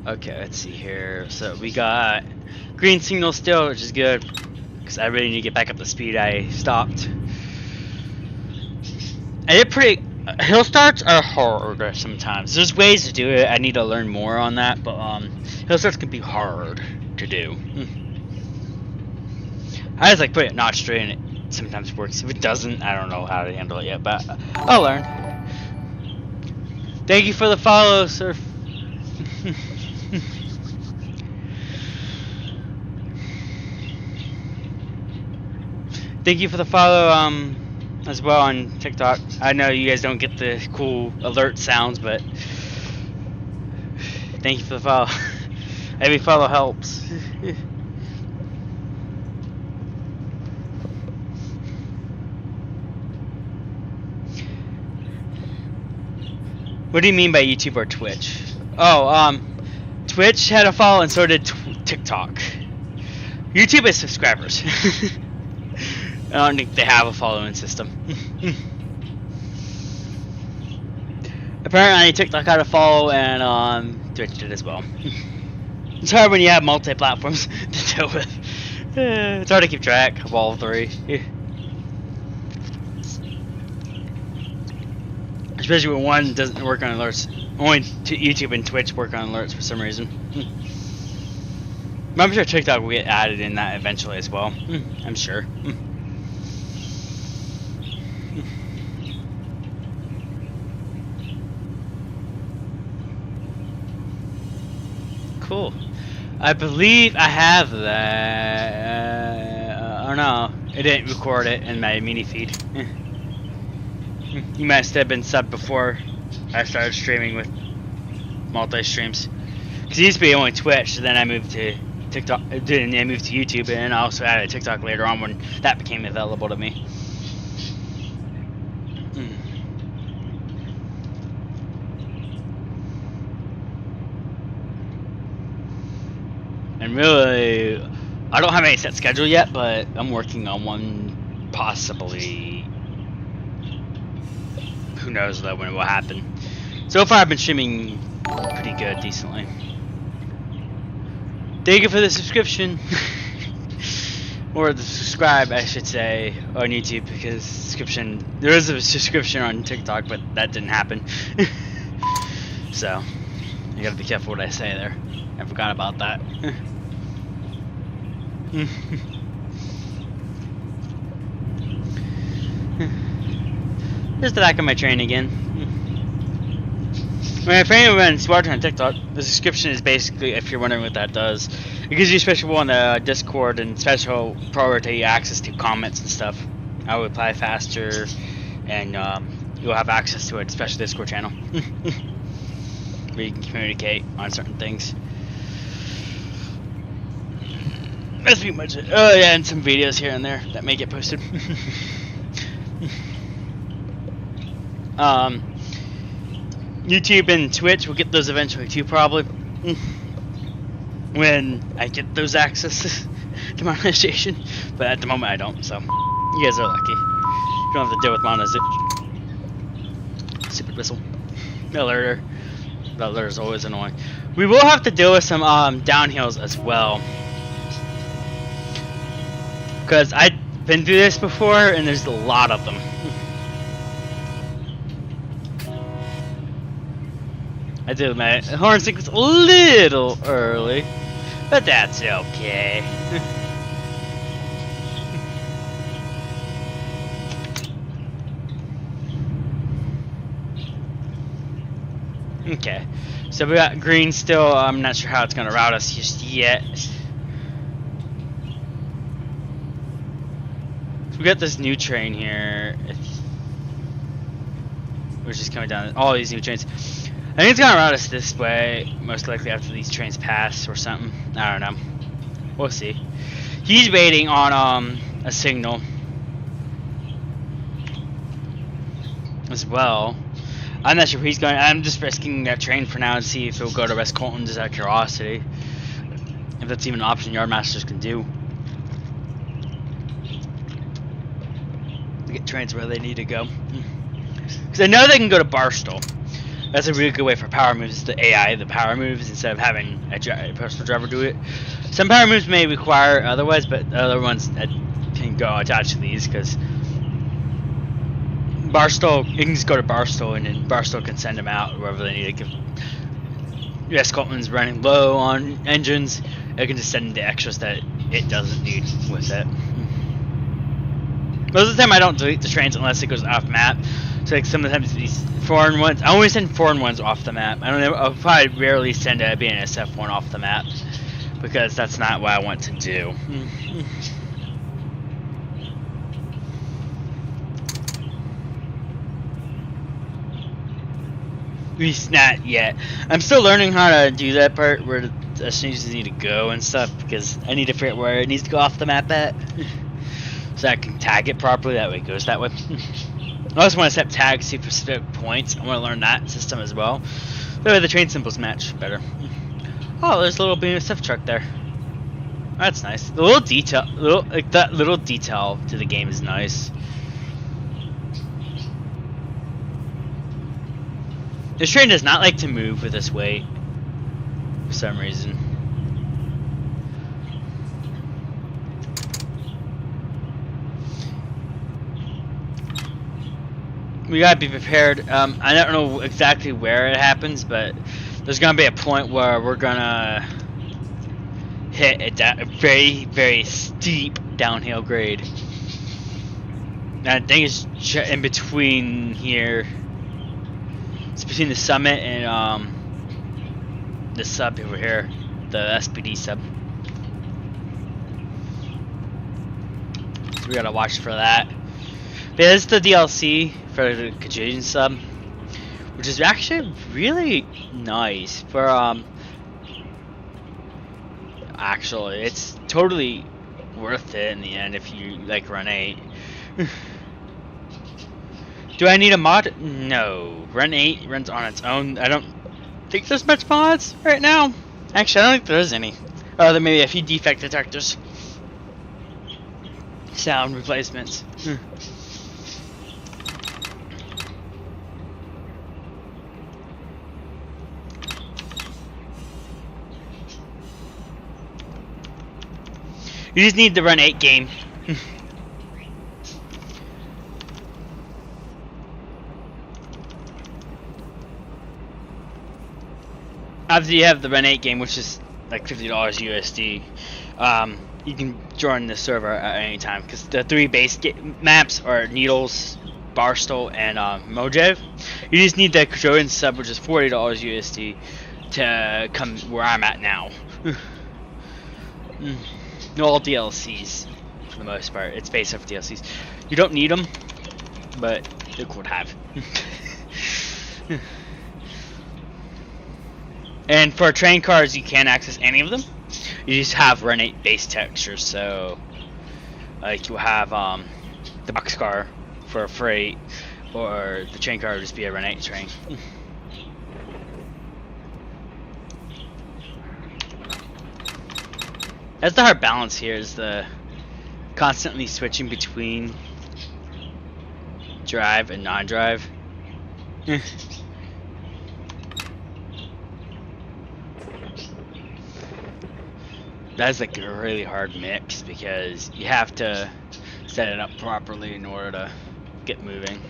Okay, let's see here. So we got green signal still, which is good, because I really need to get back up to speed. I stopped. I did pretty. Hill starts are hard sometimes. There's ways to do it. I need to learn more on that, but hill starts can be hard to do. I just like put it notch straight, and it sometimes works. If it doesn't, I don't know how to handle it yet, but I'll learn. Thank you for the follow, sir. Thank you for the follow as well on TikTok. I know you guys don't get the cool alert sounds, but thank you for the follow. Every follow helps. What do you mean by YouTube or Twitch? Oh, Twitch had a follow and so did TikTok. YouTube is subscribers. I don't think they have a following system. Apparently TikTok had a follow and Twitch did as well. It's hard when you have multi-platforms to deal with. It's hard to keep track of all three. Especially when one doesn't work on alerts. Only YouTube and Twitch work on alerts for some reason. I'm sure TikTok will get added in that eventually as well. I'm sure. Cool. I believe I have that. Or no, it didn't record it in my mini feed. You must have been subbed before I started streaming with multi-streams. Because it used to be only Twitch, so then I moved to TikTok, then I moved to YouTube, and I also added TikTok later on when that became available to me. And really, I don't have any set schedule yet, but I'm working on one, possibly. Who knows though when it will happen. So far I've been streaming pretty good, decently. Thank you for the subscription. Or the subscribe, I should say, on YouTube, because subscription, there is a subscription on TikTok, but that didn't happen. So, you gotta be careful what I say there. I forgot about that. Here's the back of my train again. When if anyone's watching on TikTok, the subscription is basically, if you're wondering what that does, it gives you special on the Discord and special priority access to comments and stuff. I will reply faster, and you'll have access to a special Discord channel where you can communicate on certain things. That's pretty much it. Oh yeah, and some videos here and there that may get posted. YouTube and Twitch, we'll get those eventually too, probably. When I get those accesses to monetization. But at the moment I don't, so you guys are lucky. You don't have to deal with monetization. Stupid whistle. The alerter. The alerter is always annoying. We will have to deal with some downhills as well. Because I've been through this before and there's a lot of them. I do admit, horn sync was a little early, but that's okay. Okay, so we got green still. I'm not sure how it's gonna route us just yet. We got this new train here, which is coming down. All these new trains. I think it's gonna route us this way, most likely after these trains pass or something. I don't know. We'll see. He's waiting on a signal as well. I'm not sure where he's going. I'm just risking that train for now to see if it'll go to West Colton just out of curiosity. If that's even an option Yardmasters can do. To get trains where they need to go. Because I know they can go to Barstow. That's a really good way for power moves, the AI, the power moves, instead of having a personal driver do it. Some power moves may require otherwise, but other ones can go attached to these, because Barstow, you can just go to Barstow, and then Barstow can send them out wherever they need to give. US Scotland's running low on engines, it can just send the extras that it doesn't need with it. Most of the time I don't delete the trains unless it goes off map. So like sometimes these foreign ones, I only send foreign ones off the map. I don't know, I'll probably rarely send a BNSF one off the map, because that's not what I want to do. At least not yet. I'm still learning how to do that part where the destinations need to go and stuff, because I need to figure out where it needs to go off the map at. So I can tag it properly, that way it goes that way. I also want to set tags to specific points. I want to learn that system as well. That way the train symbols match better. Oh, there's a little BMSF truck there. That's nice. The little detail, that little detail to the game is nice. This train does not like to move with this weight for some reason. We gotta be prepared. I don't know exactly where it happens, but there's gonna be a point where we're gonna hit a very, very steep downhill grade. And I think it's in between here. It's between the summit and the sub over here, the SPD sub. So we gotta watch for that. But yeah, this is the DLC for the Cajun sub, which is actually really nice. For actually, it's totally worth it in the end if you like Run8. Do I need a mod? No. Run8 runs on its own. I don't think there's much mods right now. Actually, I don't think there is any. Or there may be a few defect detectors. Sound replacements. You just need the Run8 game. After you have the Run8 game, which is like $50 USD, you can join the server at any time because the three base maps are Needles, Barstow, and Mojave. You just need the Custodian sub, which is $40 USD, to come where I'm at now. All DLCs for the most part. It's based off DLCs. You don't need them, but they're cool to have. And for train cars, you can't access any of them. You just have Run8 base textures. So, like you have the boxcar for a freight, or the train car would just be a Run8 train. That's the hard balance here, is the constantly switching between drive and non-drive. That's like a really hard mix because you have to set it up properly in order to get moving.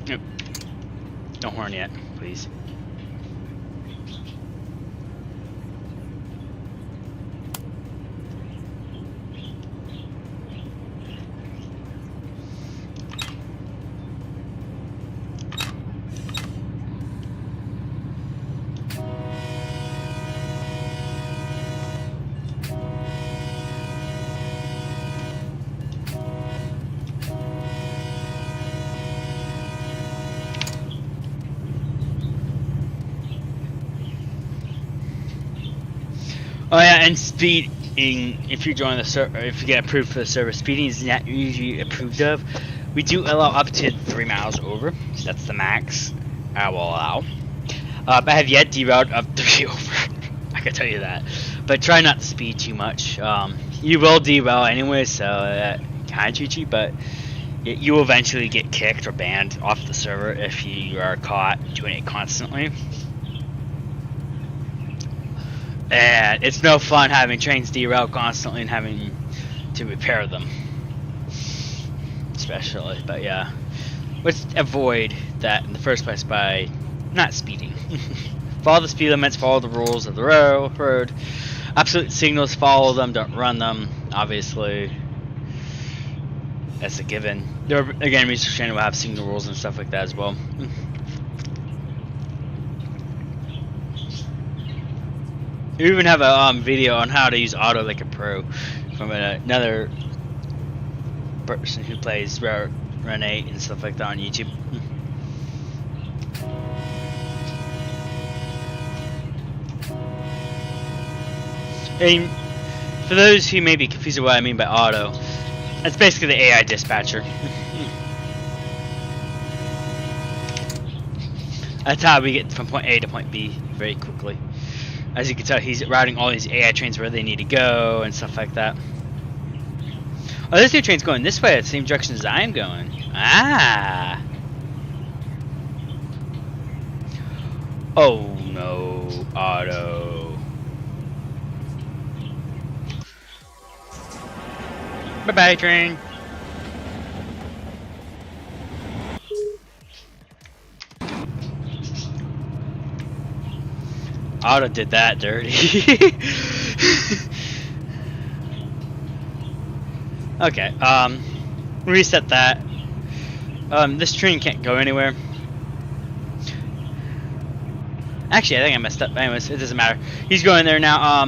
Nope. Don't horn yet, please. Oh yeah, and speeding, if you join the server, if you get approved for the server, speeding is not usually approved of. We do allow up to 3 miles over, so that's the max I will allow. I have yet derailed up 3 over, I can tell you that. But try not to speed too much. You will derail anyway, so that kind of cheat you, but you will eventually get kicked or banned off the server if you are caught doing it constantly. And it's no fun having trains derail constantly and having to repair them. Especially, but yeah. Let's avoid that in the first place by not speeding. Follow the speed limits, follow the rules of the road. Absolute signals, follow them, don't run them, obviously. That's a given. There are, again, research channel will have signal rules and stuff like that as well. You even have a video on how to use auto like a pro from another person who plays Run8 and stuff like that on YouTube. And for those who may be confused with what I mean by auto, it's basically the AI dispatcher. That's how we get from point A to point B very quickly. As you can tell, he's routing all these AI trains where they need to go and stuff like that. Oh, this new train's going this way, the same direction as I am going. Ah! Oh no, auto. Bye-bye, train. Auto did that dirty. Okay, reset that. This train can't go anywhere. Actually, I think I messed up. Anyways, it doesn't matter. He's going there now.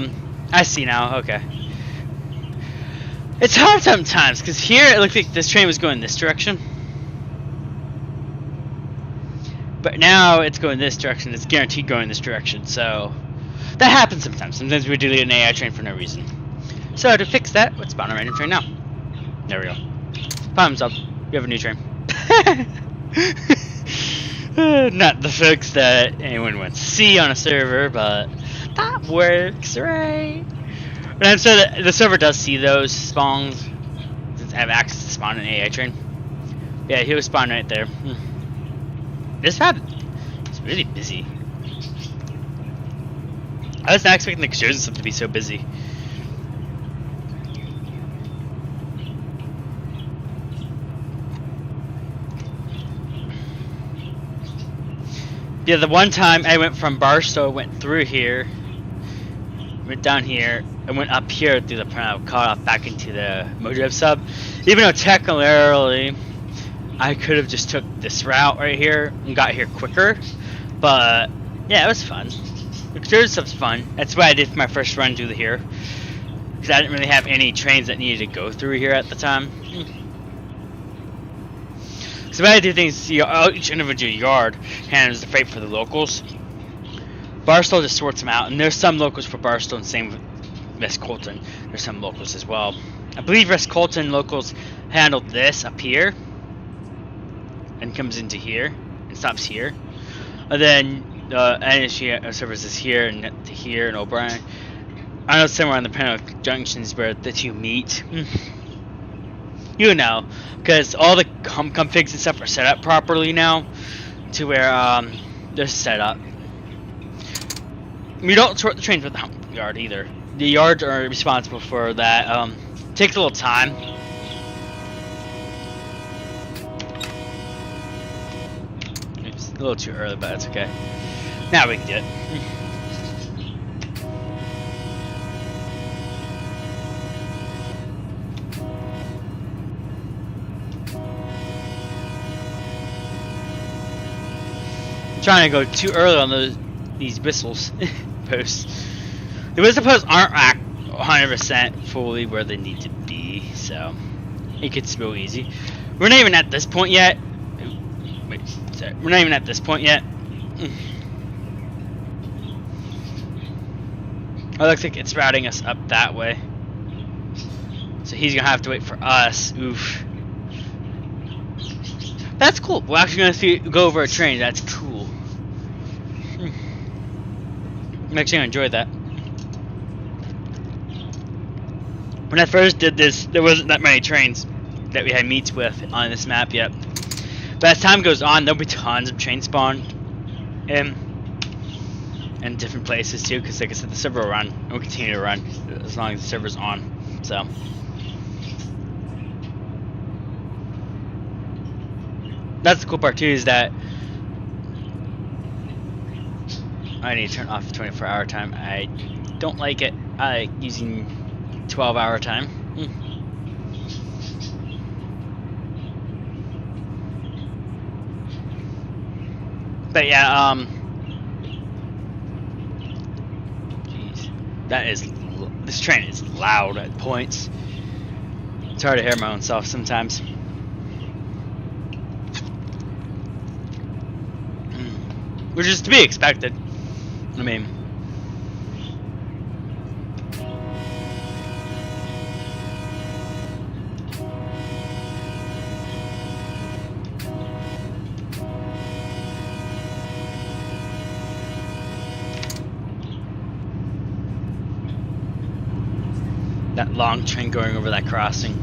I see now. Okay. It's hard sometimes, because here it looked like this train was going this direction. But now it's going this direction. It's guaranteed going this direction. So that happens sometimes. Sometimes we delete an AI train for no reason. So to fix that, let's spawn a random train now. There we go. Problem solved. We have a new train. Not the fix that anyone wants to see on a server, but that works, right? And so the server does see those spawns, since I have access to spawn an AI train. Yeah, he was spawned right there. This map is really busy. I was not expecting the excursion stuff to be so busy. Yeah, the one time I went from Barstow, went through here, went down here, and went up here through the cut off back into the Mojo sub. Even though technically I could have just took this route right here and got here quicker, but yeah, it was fun. The excursion stuff's fun. That's what I did for my first run through here, because I didn't really have any trains that needed to go through here at the time. So when I do things, each individual yard handles the freight for the locals. Barstow just sorts them out, and there's some locals for Barstow, and same with West Colton. There's some locals as well. I believe West Colton locals handled this up here, and comes into here, and stops here. And then energy services here, and to here, and O'Brien. I know somewhere on the Pinnacle Junctions where the two meet. You know, because all the configs and stuff are set up properly now, to where they're set up. We don't sort the trains with the hump yard either. The yards are responsible for that. Takes a little time. It's a little too early, but that's okay. Now we can do it. Trying to go too early on these whistles posts. The whistle posts aren't 100% fully where they need to be, so it gets real easy. We're not even at this point yet. Wait, sorry. We're not even at this point yet. Oh, it looks like it's routing us up that way. So he's gonna have to wait for us. Oof. That's cool. We're actually gonna go over a train. That's cool. I'm actually gonna enjoy that. When I first did this, there wasn't that many trains that we had meets with on this map yet. But as time goes on, there'll be tons of train spawn in different places too. Because like I said, the server will run and will continue to run as long as the server's on. So. That's the cool part too, is that I need to turn off 24-hour time. I don't like it. I like using 12-hour time. But yeah, jeez, this train is loud at points. It's hard to hear my own self sometimes. Which is to be expected. I mean, that long train going over that crossing.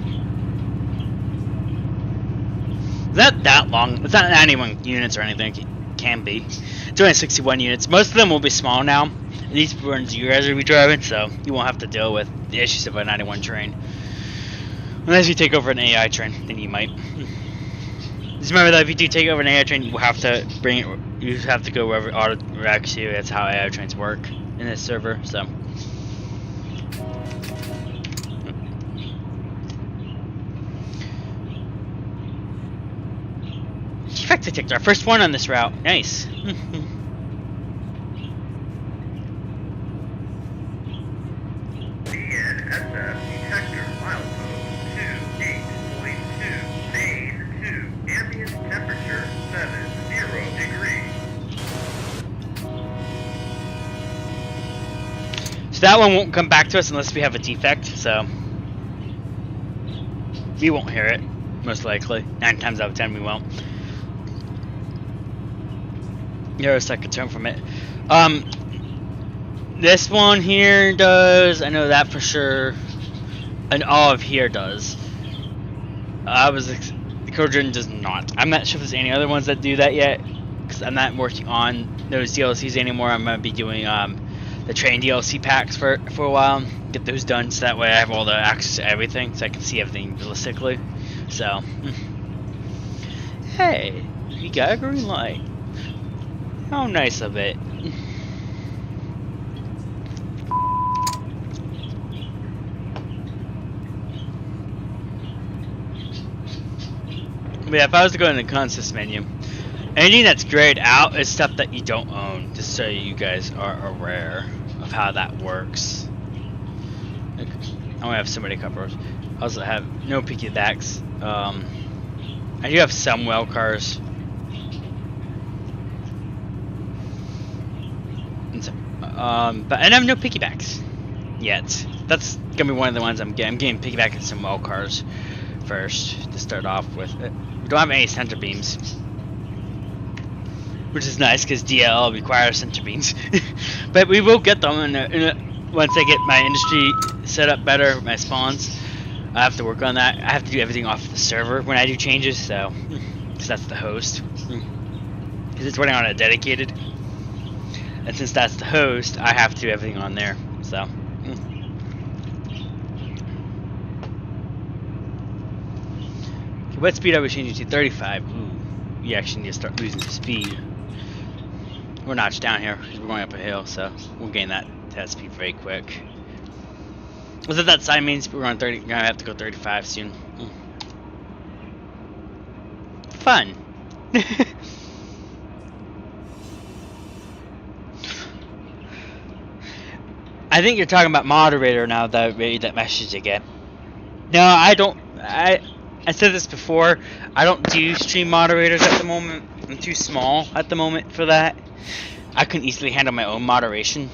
It's not that long. It's not 91 units or anything. It can be. It's only 61 units. Most of them will be small now. These ones you guys will be driving, so you won't have to deal with the issues of a 91 train. Unless you take over an AI train, then you might. Just remember that if you do take over an AI train, you have to bring it. You have to go wherever auto reacts to. That's how AI trains work in this server. So. Effect detector, our first one on this route. Nice. DNSF detector milepost 28.2, phase 2, ambient temperature 70 degrees. So that one won't come back to us unless we have a defect, so we won't hear it, most likely. 9 times out of 10 we won't. Hear a second tone from it. This one here does, I know that for sure. And all of here does. The Codron does not. I'm not sure if there's any other ones that do that yet, because I'm not working on those DLCs anymore. I'm gonna be doing the train DLC packs for a while. Get those done so that way I have all the access to everything, so I can see everything realistically. So, hey, we got a green light. How nice of it. But yeah, if I was to go in the consist menu, anything that's grayed out is stuff that you don't own, just so you guys are aware of how that works. I only have so many covers. I also have no piggybacks. I do have some well cars. But I have no piggybacks yet. That's gonna be one of the ones I'm getting piggybacking some well cars first to start off with. We don't have any center beams, which is nice because DL requires center beams. But we will get them once I get my industry set up better, my spawns. I have to work on that. I have to do everything off the server when I do changes, so because that's the host. Because it's running on a dedicated, and since that's the host, I have to do everything on there. So. What speed are we changing to? 35. Ooh, we actually need to start losing some speed. We're notched down here because we're going up a hill, so we'll gain that speed very quick. What that sign means we're on 30. We're gonna have to go 35 soon. Fun. I think you're talking about moderator now. That message again. No, I don't. I said this before, I don't do stream moderators at the moment. I'm too small at the moment for that. I couldn't easily handle my own moderation.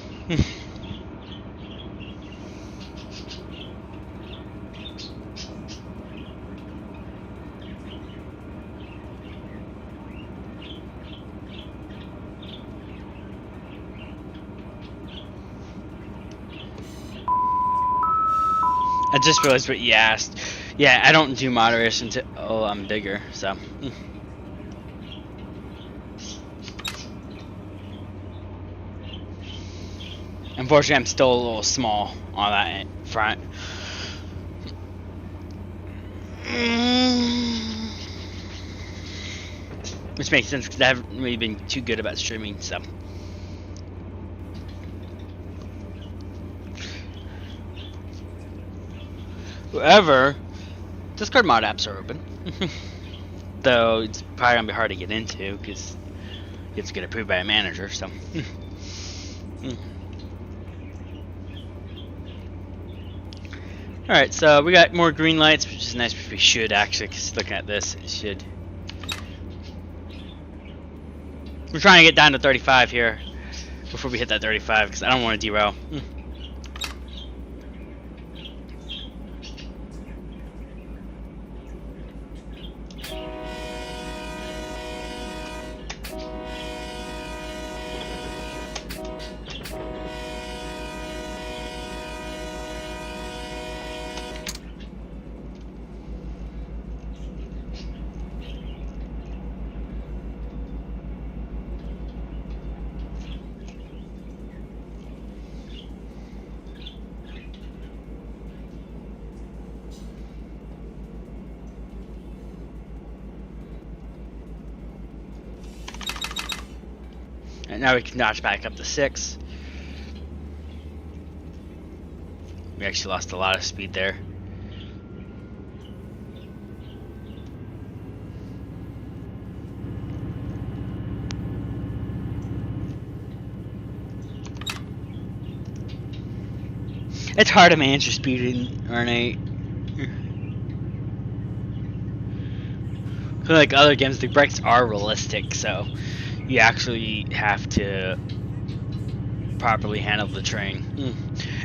I just realized what you asked. Yeah, I don't do moderation until I'm bigger, so. Unfortunately, I'm still a little small on that front. Which makes sense because I haven't really been too good about streaming, so. However, Discord mod apps are open. Though it's probably gonna be hard to get into because you have to get approved by a manager, so. Alright, so we got more green lights, which is nice. We should actually, because looking at this, it should. We're trying to get down to 35 here before we hit that 35 because I don't want to derail. And now we can notch back up to 6. We actually lost a lot of speed there. It's hard to manage your speed in Run8. Like other games, the brakes are realistic, so you actually have to properly handle the train.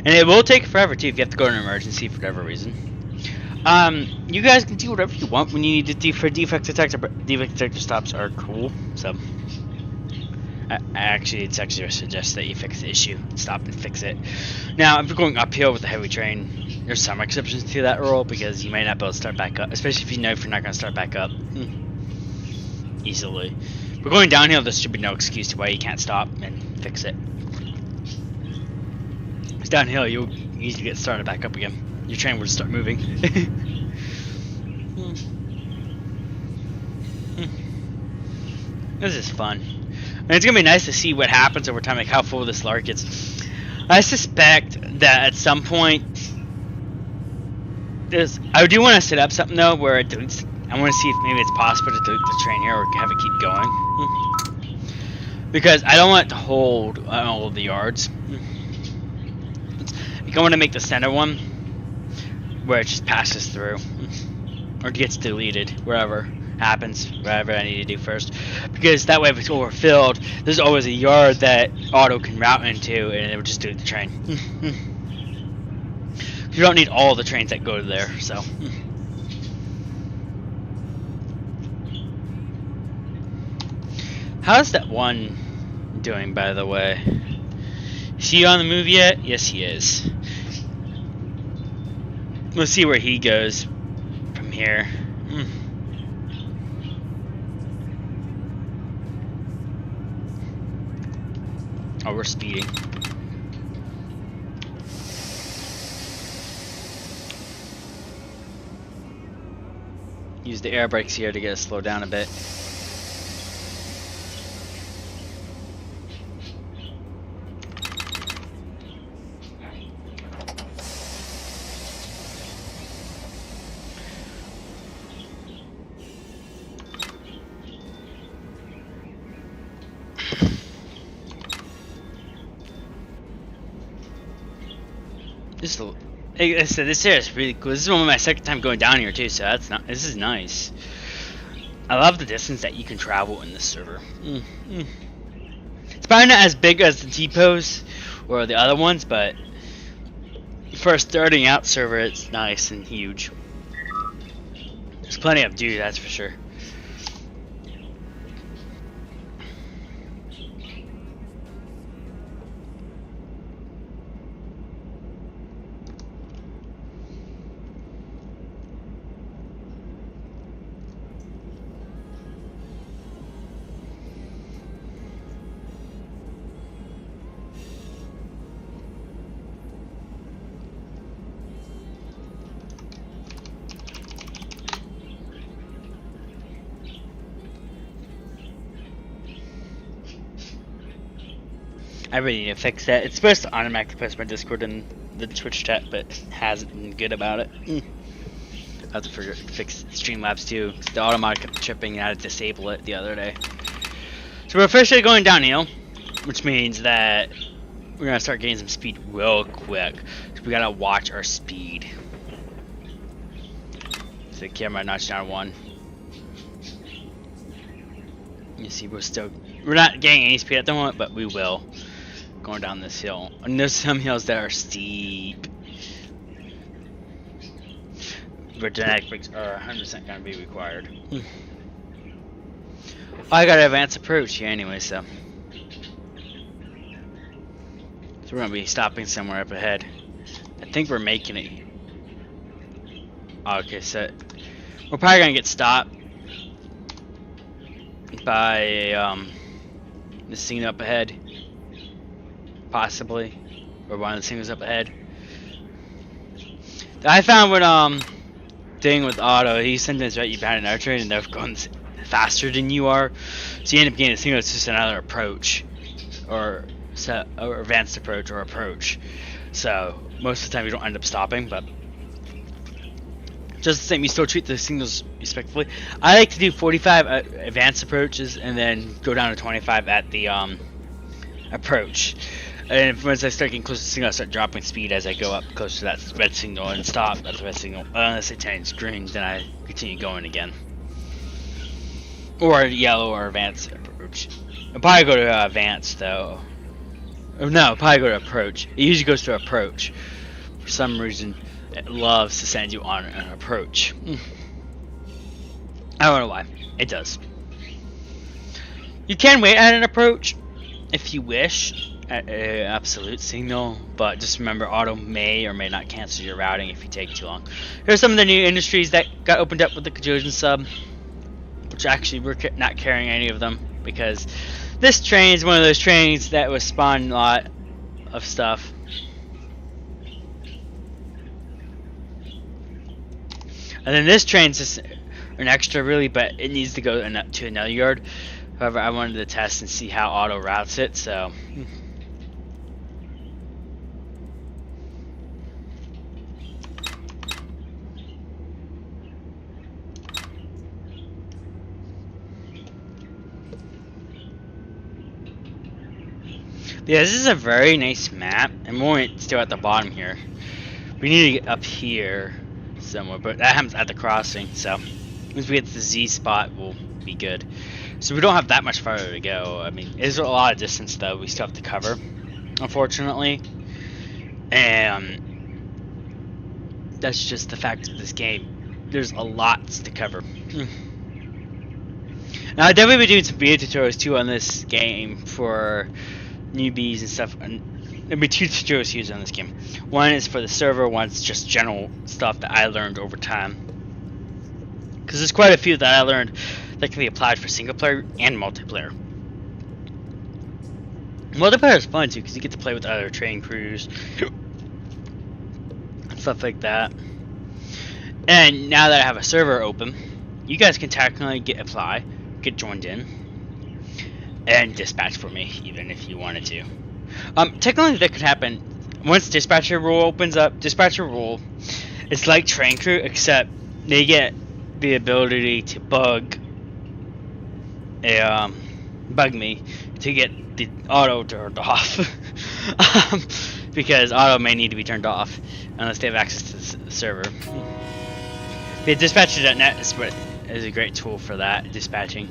And it will take forever too if you have to go to an emergency for whatever reason. You guys can do whatever you want when you need to do for defect detector, but defect detector stops are cool. So, it's actually suggest that you fix the issue, stop and fix it. Now, if you're going uphill with a heavy train, there's some exceptions to that rule because you might not be able to start back up, especially if you know if you're not going to start back up easily. But going downhill, there should be no excuse to why you can't stop and fix it. It's downhill, you'll easily get started back up again. Your train will start moving. This is fun. And it's gonna be nice to see what happens over time, like how full this lark gets. I suspect that at some point, I do want to set up something though where it deletes. I want to see if maybe it's possible to delete the train here or have it keep going. Because I don't want it to hold all of the yards. I want to make the center one where it just passes through or gets deleted, wherever happens, whatever I need to do first. Because that way if it's overfilled, there's always a yard that auto can route into and it would just delete the train. You don't need all the trains that go there, so. How's that one doing, by the way? Is he on the move yet? Yes, he is. Let's see where he goes from here. Oh, we're speeding. Use the air brakes here to get us slowed down a bit. Like I said, this area is really cool. This is one of my second time going down here too, so that's not. This is nice. I love the distance that you can travel in this server. It's probably not as big as the depots or the other ones, but for a starting out server, it's nice and huge. There's plenty of dude, that's for sure. I really need to fix that. It's supposed to automatically post my Discord in the Twitch chat, but it hasn't been good about it. I have to fix Streamlabs too. The automatic kept tripping and I had to disable it the other day. So we're officially going downhill, which means that we're gonna start getting some speed real quick. So we gotta watch our speed. So the camera notched down 1. You see, we're not getting any speed at the moment, but we will. Going down this hill. And there's some hills that are steep. Where genetic brakes are 100% going to be required. I got an advanced approach here anyway, so. So we're going to be stopping somewhere up ahead. I think we're making it. Okay, so we're probably going to get stopped by this thing up ahead. Possibly. Or one of the things up ahead. I found when doing with auto, he sometimes right you behind another train and they're going faster than you are. So you end up getting a signal that's just another approach. Or advanced approach or approach. So most of the time you don't end up stopping, but just the same, you still treat the signals respectfully. I like to do 45 advanced approaches and then go down to 25 at the approach. And once I start getting close to the signal, I start dropping speed as I go up close to that red signal and stop at the red signal. Unless it turns green, then I continue going again. Or yellow or advanced approach. I'll probably go to advanced though. Oh, no, probably go to approach. It usually goes to approach. For some reason, it loves to send you on an approach. I don't know why. It does. You can wait at an approach if you wish at an absolute signal, but just remember auto may or may not cancel your routing if you take too long. Here's some of the new industries that got opened up with the Kajosian sub, which actually we're not carrying any of them because this train is one of those trains that was spawned a lot of stuff. And then this train's just an extra really, but it needs to go to another yard. However, I wanted to test and see how auto routes it, so. Yeah, this is a very nice map, and we're still at the bottom here. We need to get up here somewhere, but that happens at the crossing, so once we get to the Z spot, we'll be good. So we don't have that much farther to go. I mean, it's a lot of distance, though. We still have to cover, unfortunately. And that's just the fact of this game. There's a lot to cover. Now, I'll definitely be doing some video tutorials, too, on this game for newbies and stuff. And there'll be 2 tutorials used on this game. One is for the server, one's just general stuff that I learned over time. Because there's quite a few that I learned that can be applied for single player and multiplayer. Multiplayer is fun too because you get to play with other train crews and stuff like that. And now that I have a server open, you guys can technically get joined in, and dispatch for me even if you wanted to. Technically that could happen once dispatcher rule opens up. Dispatcher rule is like train crew, except they get the ability to bug me to get the auto turned off. Because auto may need to be turned off unless they have access to the server. The dispatcher.net is a great tool for that, dispatching.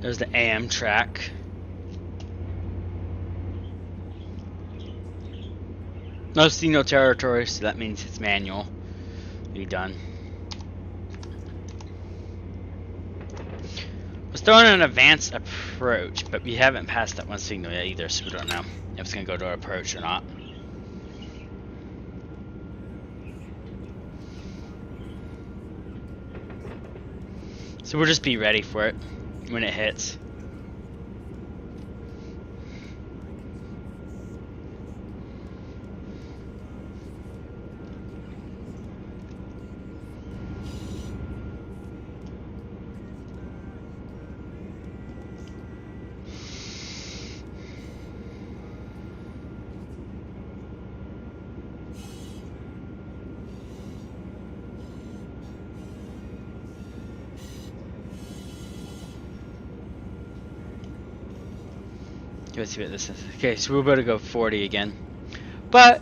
There's the AM track. No signal territory, so that means it's manual. Be done. Let's throw in an advanced approach, but we haven't passed that one signal yet either, so we don't know if it's gonna go to our approach or not. So we'll just be ready for it when it hits. Let's see what this is. Okay, so we're about to go 40 again. But,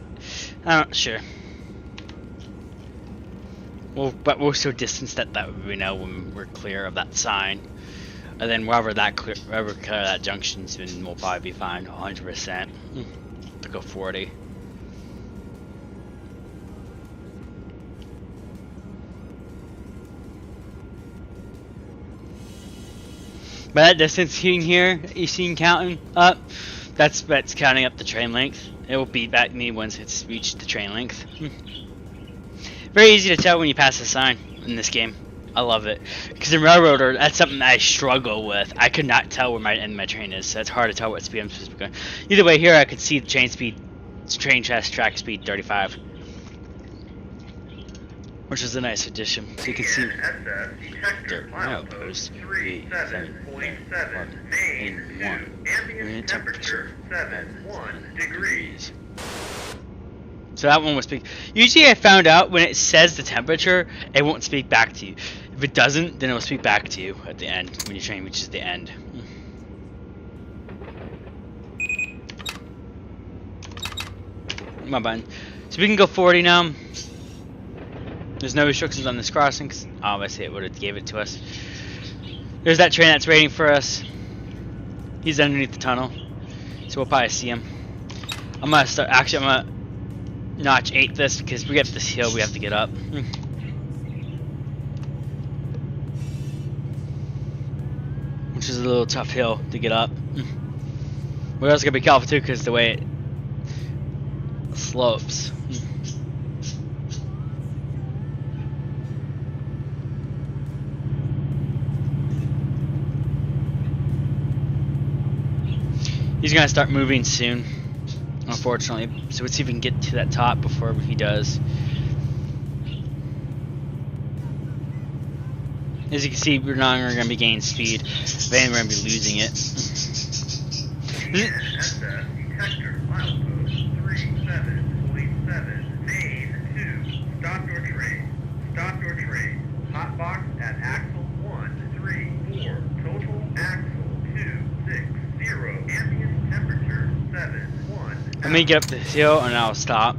I'm not sure. Well, but we're so distanced that we know when we're clear of that sign. And then wherever clear that junction's been, we'll probably be fine 100%. To go 40. But that distance here, you seen counting up, that's counting up the train length. It will beat back me once it's reached the train length. Very easy to tell when you pass a sign in this game. I love it. Because in Railroader, that's something I struggle with. I could not tell where my end of my train is, so it's hard to tell what speed I'm supposed to be going. Either way, here I could see the train speed, track speed 35. Which is a nice addition. So you can see dirt milepost 3.7.7 main 2 ambient temperature 7.1 degrees. So that one will speak. Usually I found out when it says the temperature, it won't speak back to you. If it doesn't, then it'll speak back to you at the end when your train reaches the end. My button. So we can go 40 now. There's no restrictions on this crossing, 'cause obviously it would have gave it to us. There's that train that's waiting for us. He's underneath the tunnel, so we'll probably see him. I'm gonna start. Actually, I'm gonna notch 8 this because we get this hill we have to get up. Which is a little tough hill to get up. We're also gonna be careful too because the way it slopes. He's gonna start moving soon, unfortunately. So let's see if we can get to that top before he does. As you can see, we're not gonna be gaining speed. Then we're gonna be losing it. SF detector milepost 37.7 main 2. Stop your train. Stop your train. Hotbox at axle 134. Total axle 260. Ambient temperature 71. Let me get up the hill and I'll stop.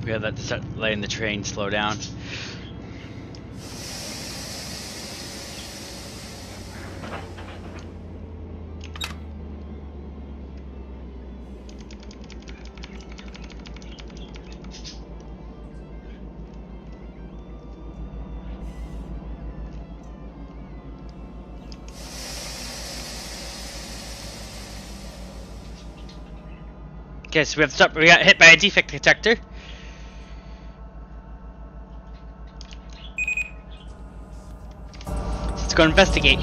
We have that to start letting the train slow down. Okay, so we have to stop. We got hit by a defect detector. Let's go investigate.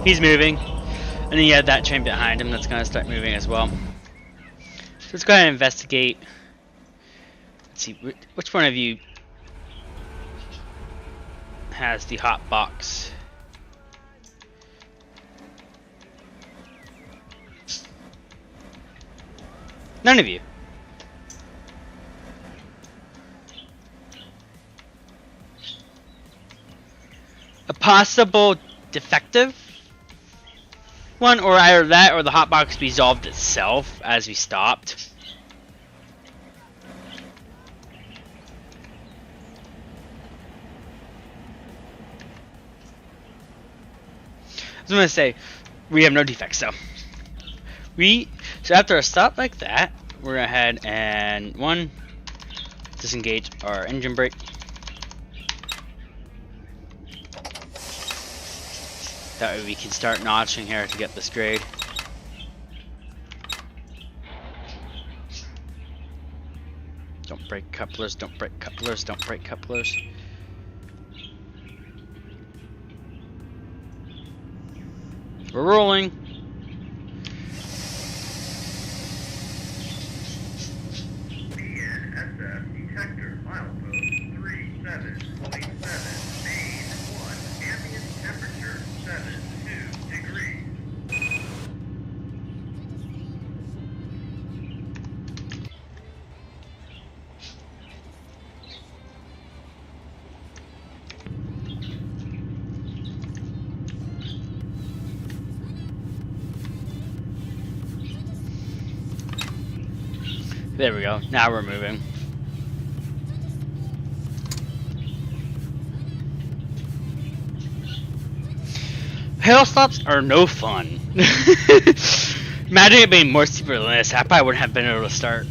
He's moving. And then you have that train behind him that's going to start moving as well. So let's go ahead and investigate. Let's see, which one of you has the hot box? None of you. A possible defective one, or either that or the hotbox resolved itself as we stopped. I was gonna say we have no defects though. So after a stop like that, we're gonna head and disengage our engine brake. That way we can start notching here to get this grade. Don't break couplers, don't break couplers, don't break couplers. We're rolling. BNSF detector milepost 37.7 main 1 ambient temperature 72 degrees. There we go. Now we're moving. Hill stops are no fun. Imagine it being more steeper than this. I probably wouldn't have been able to start.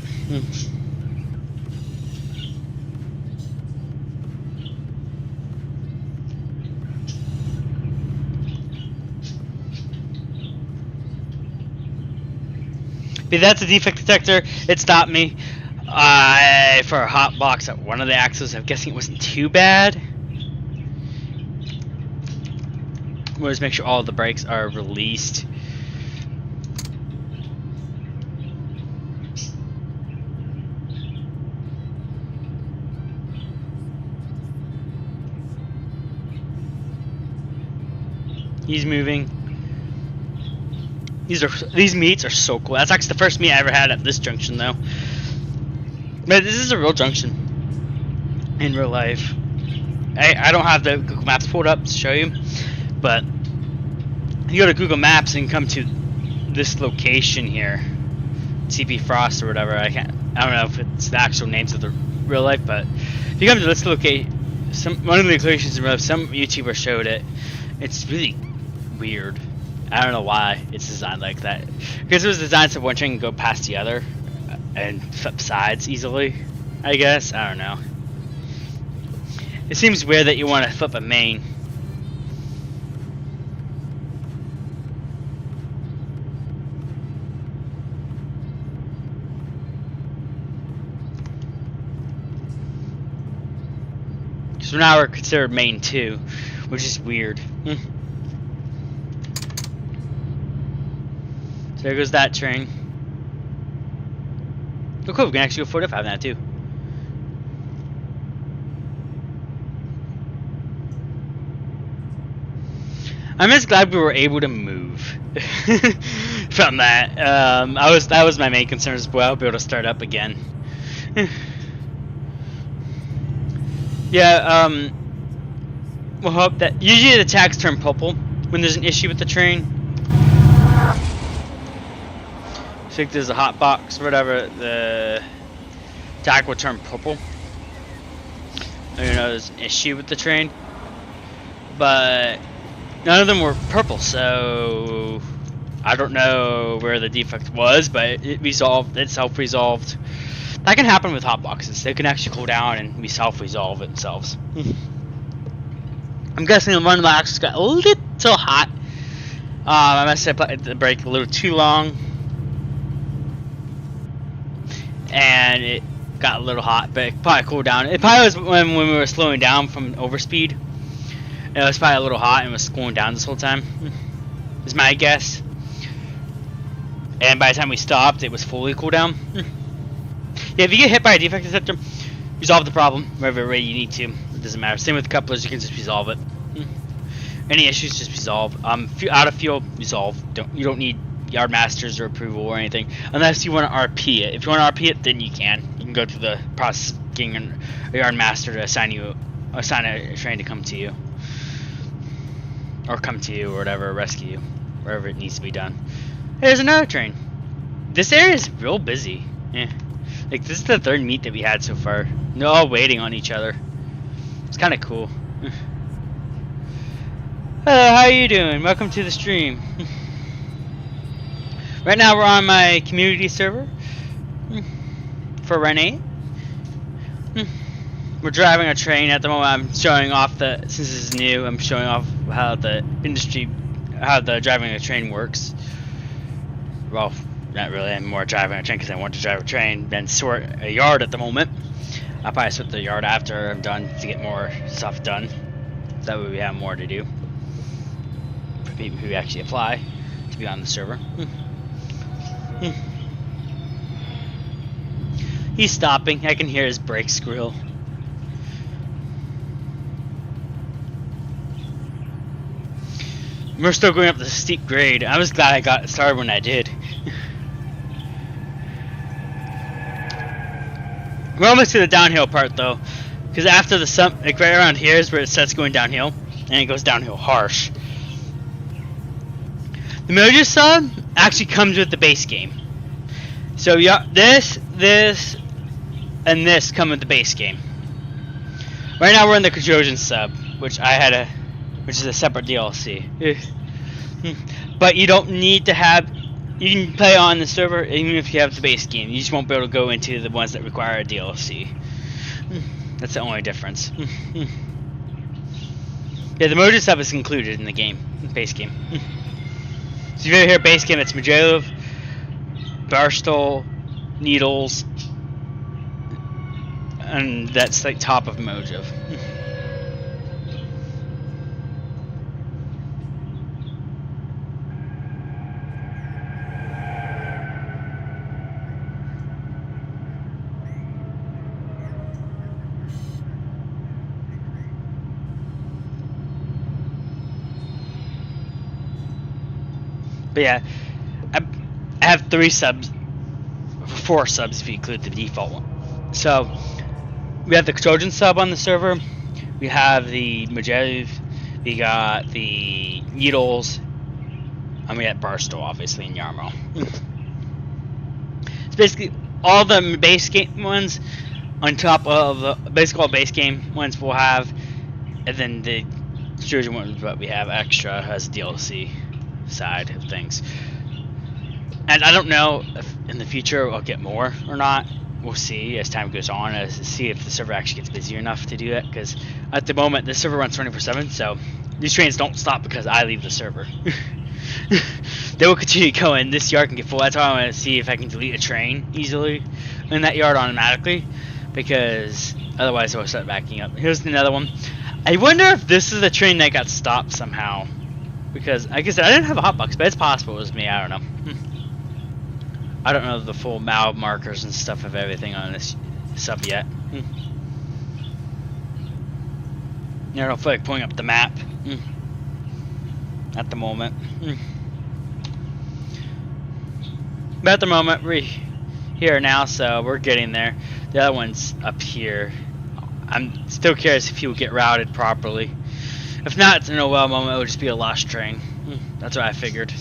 But that's a defect detector. It stopped me for a hot box at one of the axles. I'm guessing it wasn't too bad. We'll just make sure all of the brakes are released. He's moving. These meets are so cool. That's actually the first meet I ever had at this junction, though. But this is a real junction in real life. I don't have the Google Maps pulled up to show you, but you go to Google Maps and come to this location here, TP Frost or whatever. I don't know if it's the actual names of the real life, but if you come to this location, one of the locations in real life, some YouTuber showed it. It's really weird. I don't know why it's designed like that. Because it was designed so one train can go past the other and flip sides easily, I guess. I don't know. It seems weird that you want to flip a main. So now we're considered main 2, which is weird. So there goes that train. Oh cool, we can actually go 45 now too. I'm just glad we were able to move from that. That was my main concern as well, be able to start up again. Yeah, we'll hope that usually the tags turn purple when there's an issue with the train. So if there's a hot box or whatever, the tag will turn purple. You know, there's an issue with the train, but none of them were purple, so I don't know where the defect was, but it resolved. It self-resolved. That can happen with hot boxes. They can actually cool down and self-resolve themselves. I'm guessing the one box got a little hot. I must have put the brake a little too long, and it got a little hot, but it probably cooled down. It probably was when we were slowing down from overspeed. It was probably a little hot and was cooling down this whole time. Is my guess. And by the time we stopped, it was fully cooled down. Yeah, if you get hit by a defect detector, resolve the problem wherever way you need to. It doesn't matter. Same with couplers, you can just resolve it. Any issues, just resolve. Out of fuel, resolve. You don't need yard masters or approval or anything, unless you want to RP it. If you want to RP it, then you can. You can go through the process of getting a yard master to assign a train to come to you, or come to you, or whatever, rescue you, wherever it needs to be done. There's another train. This area is real busy. Yeah. Like, this is the third meet that we had so far. They're all waiting on each other. It's kind of cool. Hello, how you doing? Welcome to the stream. Right now we're on my community server for Run8. We're driving a train at the moment. I'm showing off since this is new, I'm showing off how the driving a train works. Well, not really. I'm more driving a train because I want to drive a train than sort a yard at the moment. I'll probably sort the yard after I'm done to get more stuff done. That way we have more to do for people who actually apply to be on the server. He's stopping. I can hear his brake squeal. We're still going up the steep grade. I was glad I got started when I did. We're almost to the downhill part though, because after the sump, like right around here is where it starts going downhill, and it goes downhill harsh. The Mojo sub actually comes with the base game. So yeah, this, and this come with the base game. Right now we're in the Kajosian sub, which is a separate DLC. But you don't need to have. You can play on the server even if you have the base game. You just won't be able to go into the ones that require a DLC. That's the only difference. Yeah, the Mojo sub is included in the game, base game. So if you ever hear base game, it's Majov, Barstool, Needles, and that's like top of Mojo. But yeah, I have 3 subs, 4 subs if you include the default one. So we have the Trojan sub on the server. We have the Majev. We got the Needles. And we got Barstow, obviously, in Yarmo. It's basically all the base game ones on top of the basically all base game ones we'll have, and then the Trojan ones what we have extra as DLC side of things. And I don't know if in the future I'll get more or not. We'll see as time goes on, as to see if the server actually gets busy enough to do that. Because at the moment the server runs 24/7, so these trains don't stop because I leave the server. They will continue going. This yard can get full. That's why I want to see if I can delete a train easily in that yard automatically, because otherwise it will start backing up. Here's another one. I wonder if this is a train that got stopped somehow, because like I said, I didn't have a hotbox, but it's possible it was me. I don't know. I don't know the full mile markers and stuff of everything on this sub yet. I don't feel like pulling up the map at the moment. But at the moment we're here now, so we're getting there. The other one's up here. I'm still curious if he will get routed properly. If not, it's a Noel moment. It will just be a lost train. That's what I figured.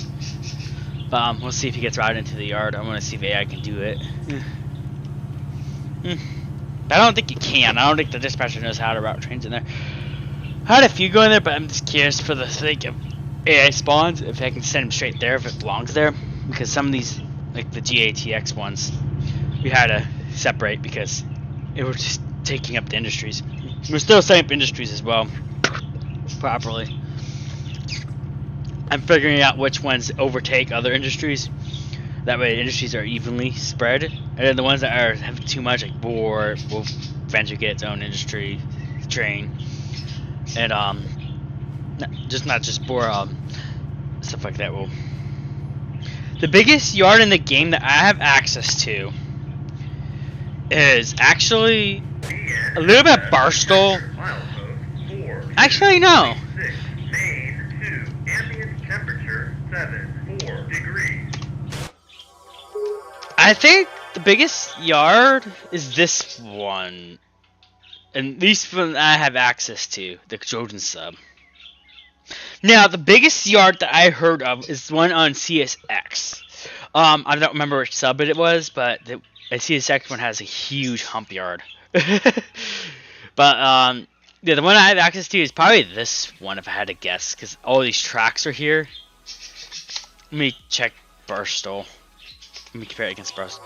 But we'll see if he gets routed into the yard. I want to see if AI can do it. I don't think you can. I don't think the dispatcher knows how to route trains in there. I had a few go in there, but I'm just curious for the sake of AI spawns if I can send him straight there if it belongs there. Because some of these, like the GATX ones, we had to separate because it was just taking up the industries. We're still setting up industries as well properly. I'm figuring out which ones overtake other industries. That way, industries are evenly spread, and then the ones that are have too much, like Boar, will eventually get its own industry train, and not just Boar, stuff like that will. The biggest yard in the game that I have access to is actually a little bit Barstow. Actually, no. Temperature 74 degrees. I think the biggest yard is this one, and these one I have access to, the Trojan sub. Now, the biggest yard that I heard of is one on CSX. I don't remember which sub it was, but the CSX one has a huge hump yard. But yeah, the one I have access to is probably this one, if I had to guess, because all these tracks are here. Let me check Barstow. Let me compare it against Barstow.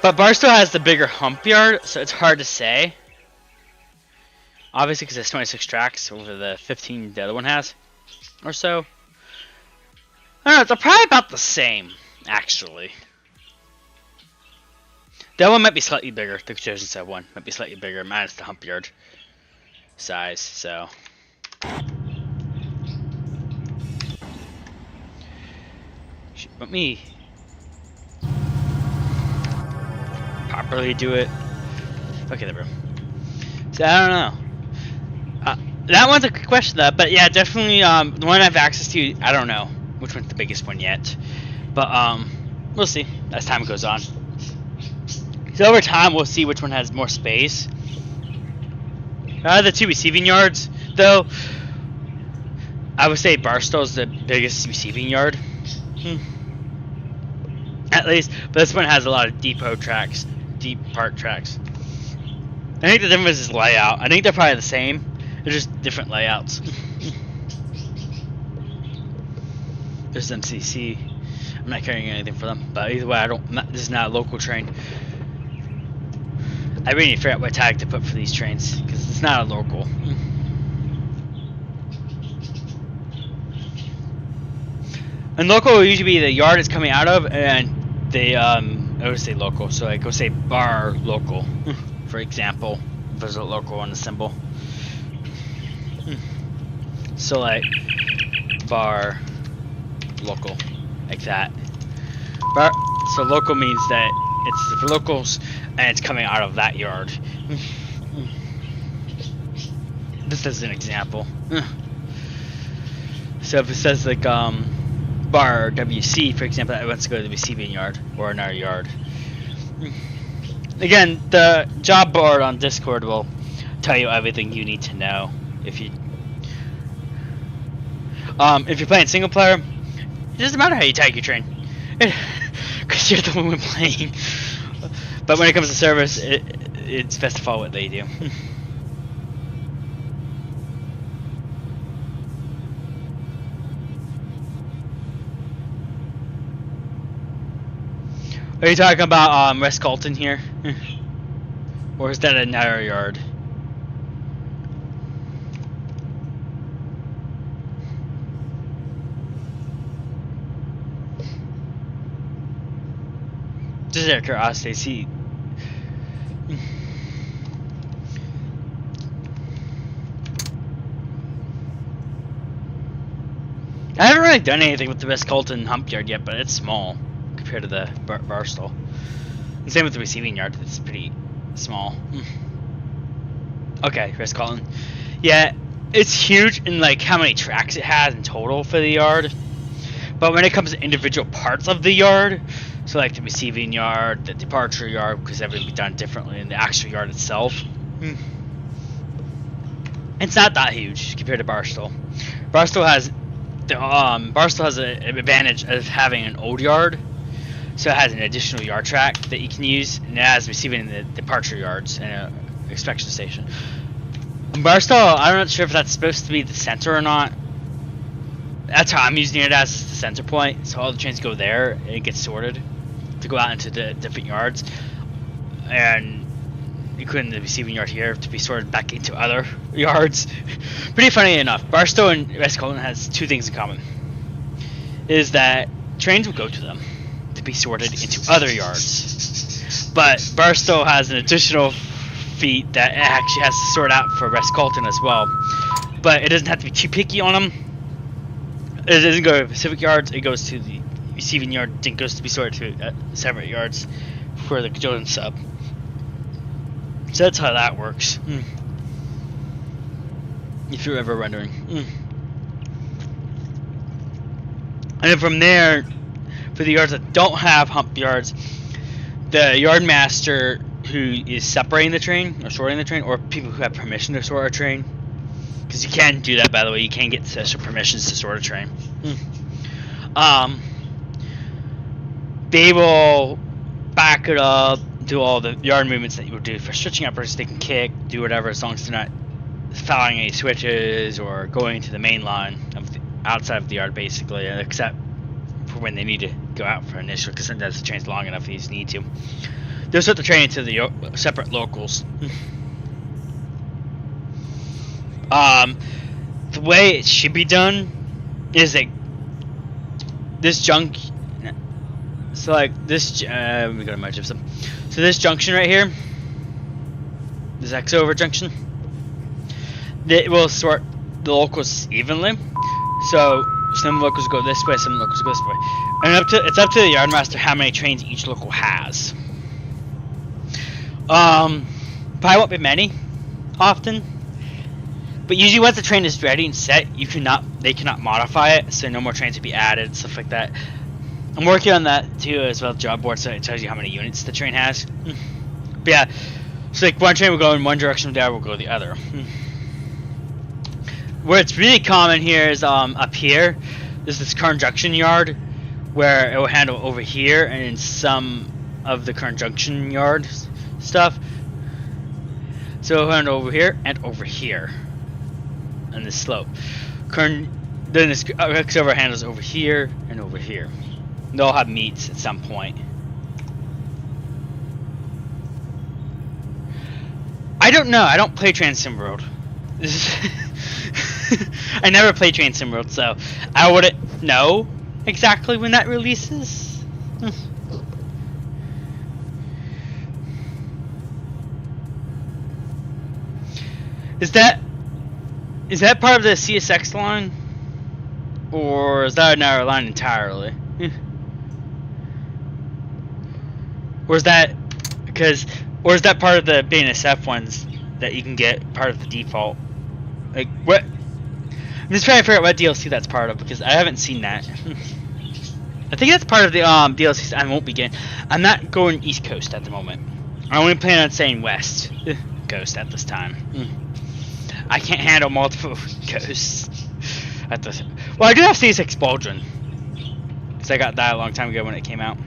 But Barstow has the bigger hump yard, so it's hard to say. Obviously, because it's 26 tracks over the 15 the other one has, or so. I don't know, they're probably about the same, actually. That one might be slightly bigger. The Chosen Sub one might be slightly bigger, minus the hump yard size, so. Let me properly do it. Okay, there we go. So I don't know. That one's a good question, though. But yeah, definitely the one I have access to. I don't know which one's the biggest one yet, but we'll see as time goes on. So over time, we'll see which one has more space. The 2 receiving yards, though, I would say Barstow's the biggest receiving yard. At least, but this one has a lot of depot tracks, deep part tracks. I think the difference is layout. I think they're probably the same. They're just different layouts. There's MCC. I'm not carrying anything for them, but either way, this is not a local train. I really need to figure out what tag to put for these trains because it's not a local. And local will usually be the yard it's coming out of, and the I would say local. So like go say bar local, for example. If there's a local on the symbol. So like bar local, like that. Bar. So local means that it's for locals, and it's coming out of that yard. This is an example. So if it says like bar WC, for example, that wants to go to the receiving yard or another yard. Again, the job board on Discord will tell you everything you need to know. If you're playing single player, it doesn't matter how you tag your train, because you're the one playing. But when it comes to service, it's best to follow what they do. Are you talking about West Colton here? Or is that another yard? Just out of curiosity, see. I haven't really done anything with the West Colton hump yard yet, but it's small compared to the Barstow. And same with the receiving yard, it's pretty small. Okay, West Colton. Yeah, it's huge in like how many tracks it has in total for the yard. But when it comes to individual parts of the yard, so like the receiving yard, the departure yard, because everything will be done differently in the actual yard itself, it's not that huge compared to Barstow. Barstow has an advantage of having an old yard, so it has an additional yard track that you can use, and it has receiving in the departure yards and an inspection station. Barstow, I'm not sure if that's supposed to be the center or not. That's how I'm using it as the center point, so all the trains go there and it gets sorted to go out into the different yards, and including the receiving yard here to be sorted back into other yards. Pretty funny enough, Barstow and West Colton has two things in common. Is that trains will go to them to be sorted into other yards, but Barstow has an additional feat that it actually has to sort out for West Colton as well, but it doesn't have to be too picky on them. It doesn't go to Pacific yards, it goes to the receiving yard, then goes to be sorted to separate yards for the Jordan sub. So that's how that works. If you're ever wondering. And then from there, for the yards that don't have hump yards, the yard master who is separating the train or sorting the train, or people who have permission to sort a train, because you can do that, by the way, you can get special permissions to sort a train. They will back it up, do all the yard movements that you would do for switching uppers. They can kick, do whatever, as long as they're not fouling any switches or going to the main line of the, outside of the yard, basically, except for when they need to go out for initial, because sometimes the train's long enough they just need to. They'll sort the train into the separate locals. The way it should be done is that this so like this, let me go to my gypsum. So this junction right here, this X over junction, it will sort the locals evenly. So some locals go this way, some locals go this way, and it's up to the yardmaster how many trains each local has. Probably won't be many, often. But usually once the train is ready and set, they cannot modify it, so no more trains will be added, stuff like that. I'm working on that too as well, job board, so it tells you how many units the train has. But yeah, so like one train will go in one direction, the other will go the other. Where it's really common here is up here, there's this current junction yard, where it will handle over here, and in some of the current junction yard stuff. So it'll handle over here and over here. On this slope. Then this X over handles over here and over here. They'll have meets at some point. I don't know. I don't play TransSimWorld. I never play TransSimWorld, so I wouldn't know exactly when that releases. Is that part of the CSX line? Or is that another line entirely? Or is that part of the BNSF ones that you can get part of the default? Like what? I'm just trying to figure out what DLC that's part of, because I haven't seen that. I think that's part of the DLCs I won't begin. I'm not going East Coast at the moment. I only plan on staying West Coast at this time. I can't handle multiple coasts at this. Well, I do have C6 Baldwin, because I got that a long time ago when it came out.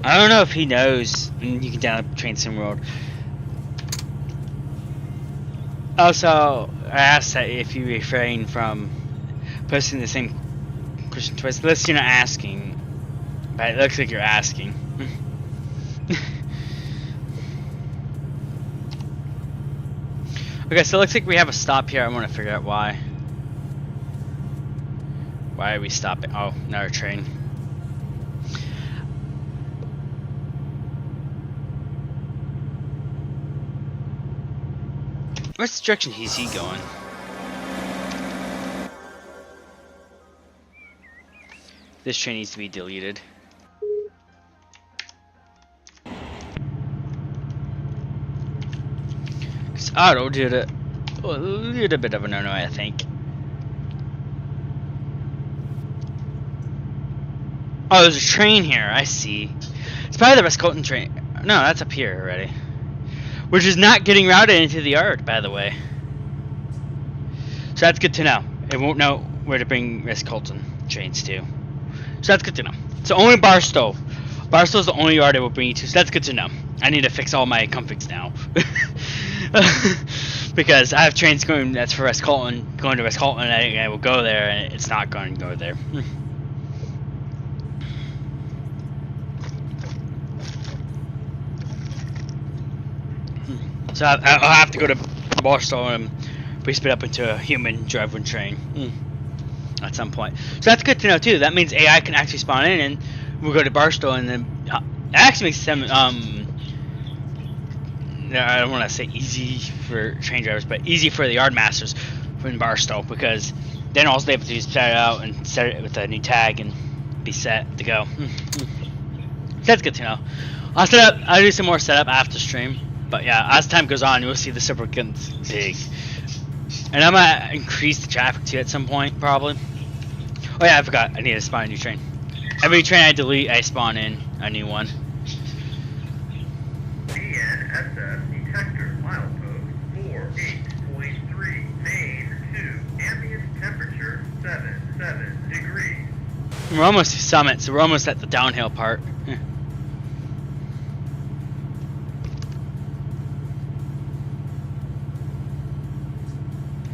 I don't know if he knows. You can download Train Sim World. Also, I asked that if you refrain from posting the same question twice. Unless you're not asking. But it looks like you're asking. Okay, so it looks like we have a stop here. I want to figure out why. Why are we stopping? Oh, another train. What's the direction is he going? This train needs to be deleted. Cause Otto did a little bit of a no-no, I think. Oh, there's a train here. I see. It's probably the West Colton train. No, that's up here already. Which is not getting routed into the yard, by the way. So that's good to know. It won't know where to bring West Colton trains to. So that's good to know. So only Barstow. Barstow's the only yard it will bring you to. So that's good to know. I need to fix all my configs now. Because I have trains going that's for West Colton, going to West Colton, and I will go there, and it's not going to go there. So I'll have to go to Barstow and be split up into a human driven train at some point. So that's good to know too. That means AI can actually spawn in, and we'll go to Barstow, and then it actually makes them I don't want to say easy for train drivers, but easy for the yard masters in Barstow, because then all they have to do is set it out and set it with a new tag and be set to go. So that's good to know. I'll do some more setup after stream. But yeah, as time goes on, you'll see the server gets big. And I'm going to increase the traffic too at some point, probably. Oh yeah, I forgot. I need to spawn a new train. Every train I delete, I spawn in a new one. BNSS detector milepost 48.3, main 2, ambient temperature 77 degrees. We're almost to Summit, so we're almost at the downhill part.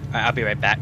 Alright, I'll be right back.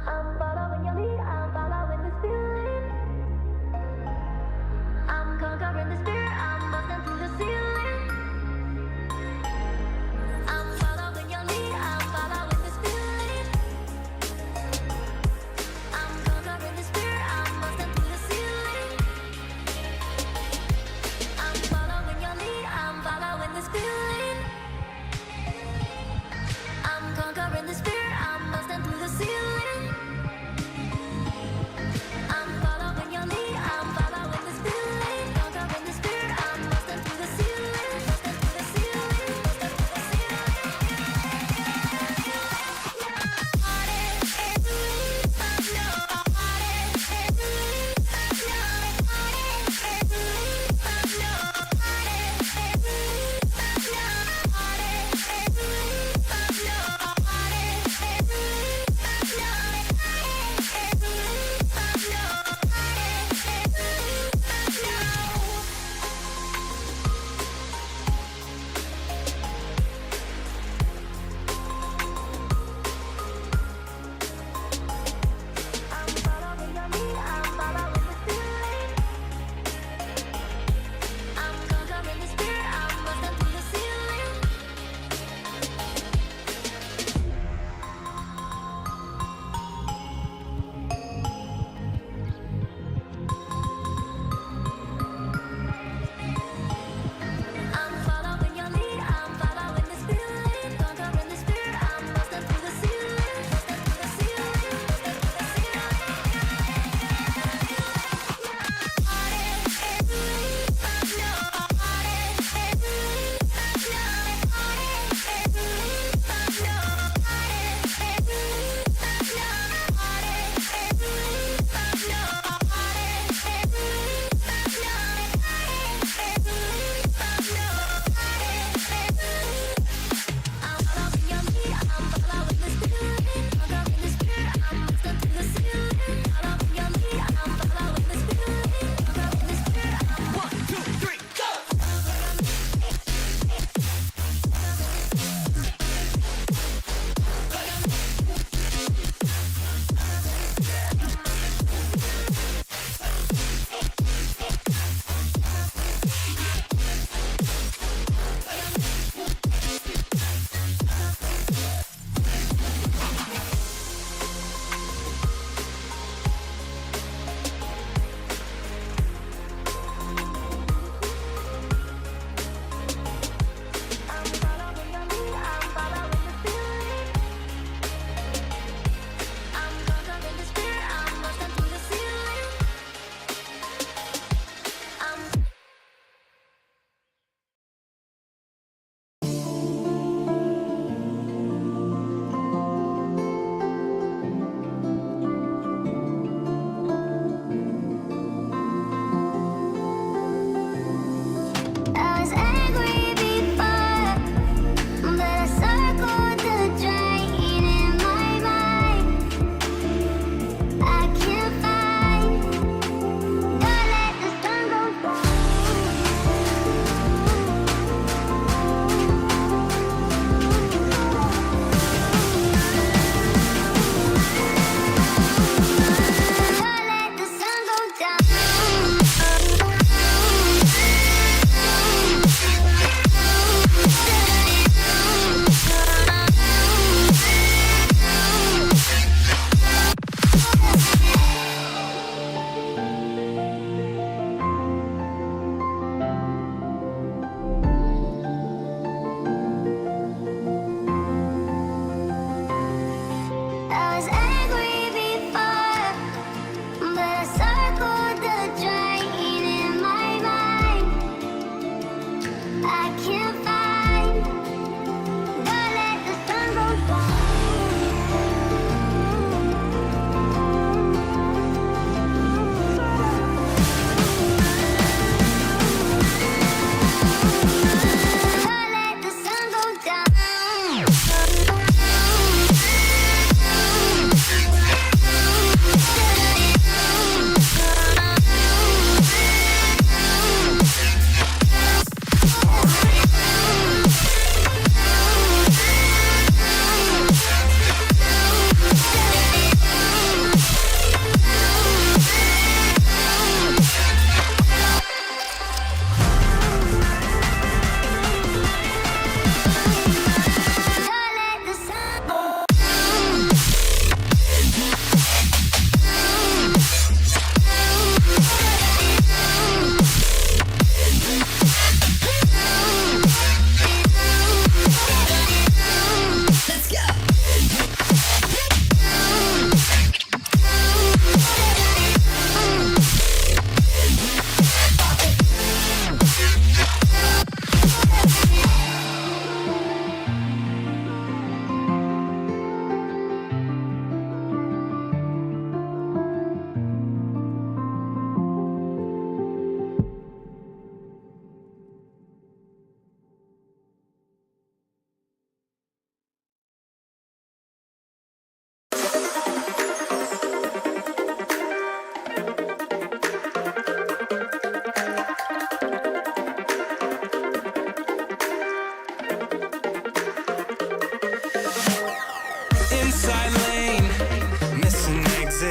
I'm following your lead, I'm following this feeling. Conquering the spirit, I'm busting through the ceiling.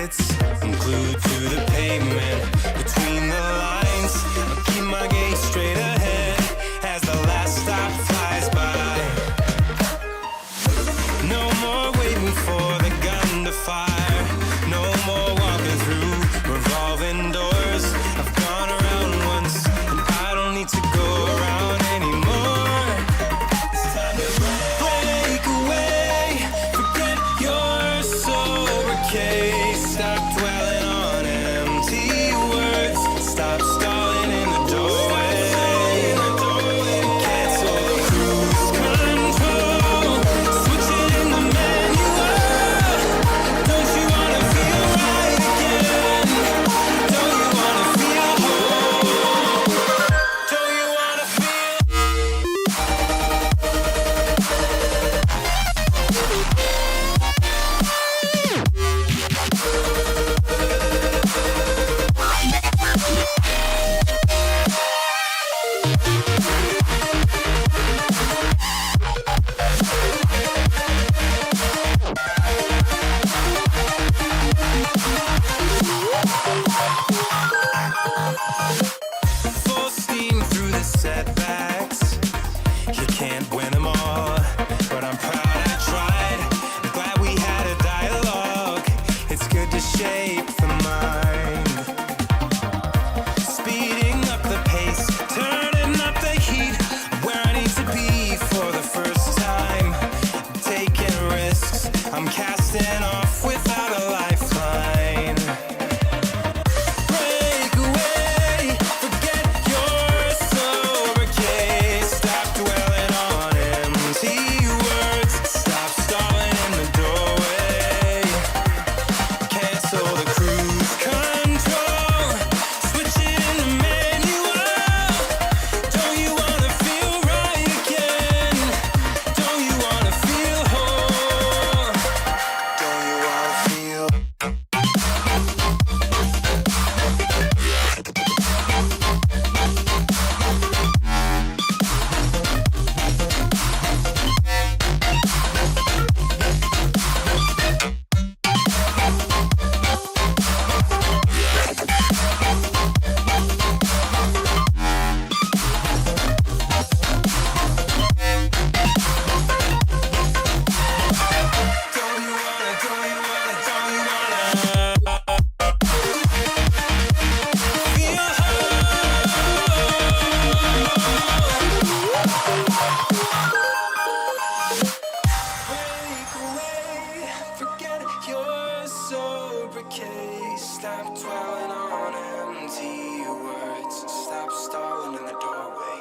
hits. I'm glued to the pavement between the lines. I'll keep my gaze straight ahead as the last stop flies by. No more waiting for the gun to fire. No more walking through revolving doors. I've gone around once and I don't need to go around anymore. It's time to break away. Forget your sober case. Stop dwelling on empty words. Stop stalling in the doorway. Cancel the cruise control. Switch it in the manual. Don't you wanna feel right again? Don't you wanna feel whole? Don't you wanna feel? Full steam through the setbacks. You can't win them all, but I'm proud I tried. I'm glad we had a dialogue. It's good to shape the mind. Speeding up the pace, turning up the heat. Where I need to be for the first time. Taking risks, I'm casting off without a lifeline. Break away, forget your sober case. Stop dwelling on empty words. Stop stalling in the doorway. Cancel the cruise control. Switch it in the manual. Don't you wanna feel right again? Don't you wanna feel whole? Don't you wanna feel? Don't you wanna, don't you wanna, don't you wanna feel Break away, forget your sober case. Stop dwelling on empty words. Stop stalling in the doorway.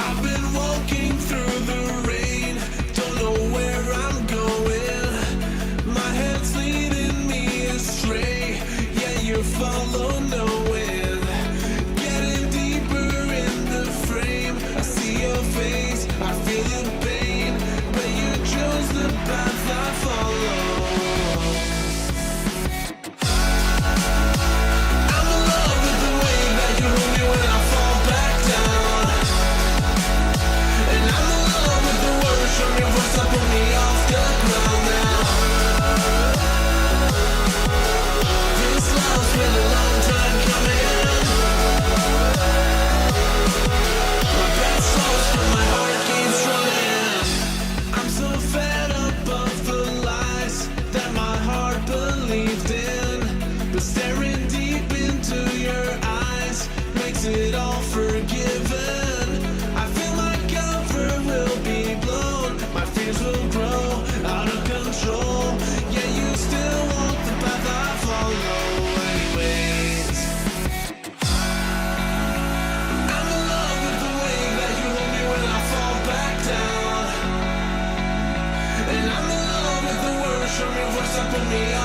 I've been walking through the rain, don't know where I'm going. My head's leading me astray, yeah, you follow knowing. Getting deeper in the frame, I see your face, I feel your pain, but you chose the path I follow. I'm in love with the way that you hold me when I fall back down. And I'm in love with the words from your voice that put me off the ground now. This love's been a long time coming. My best slows, but my heart keeps running. I'm so fed up of the lies. me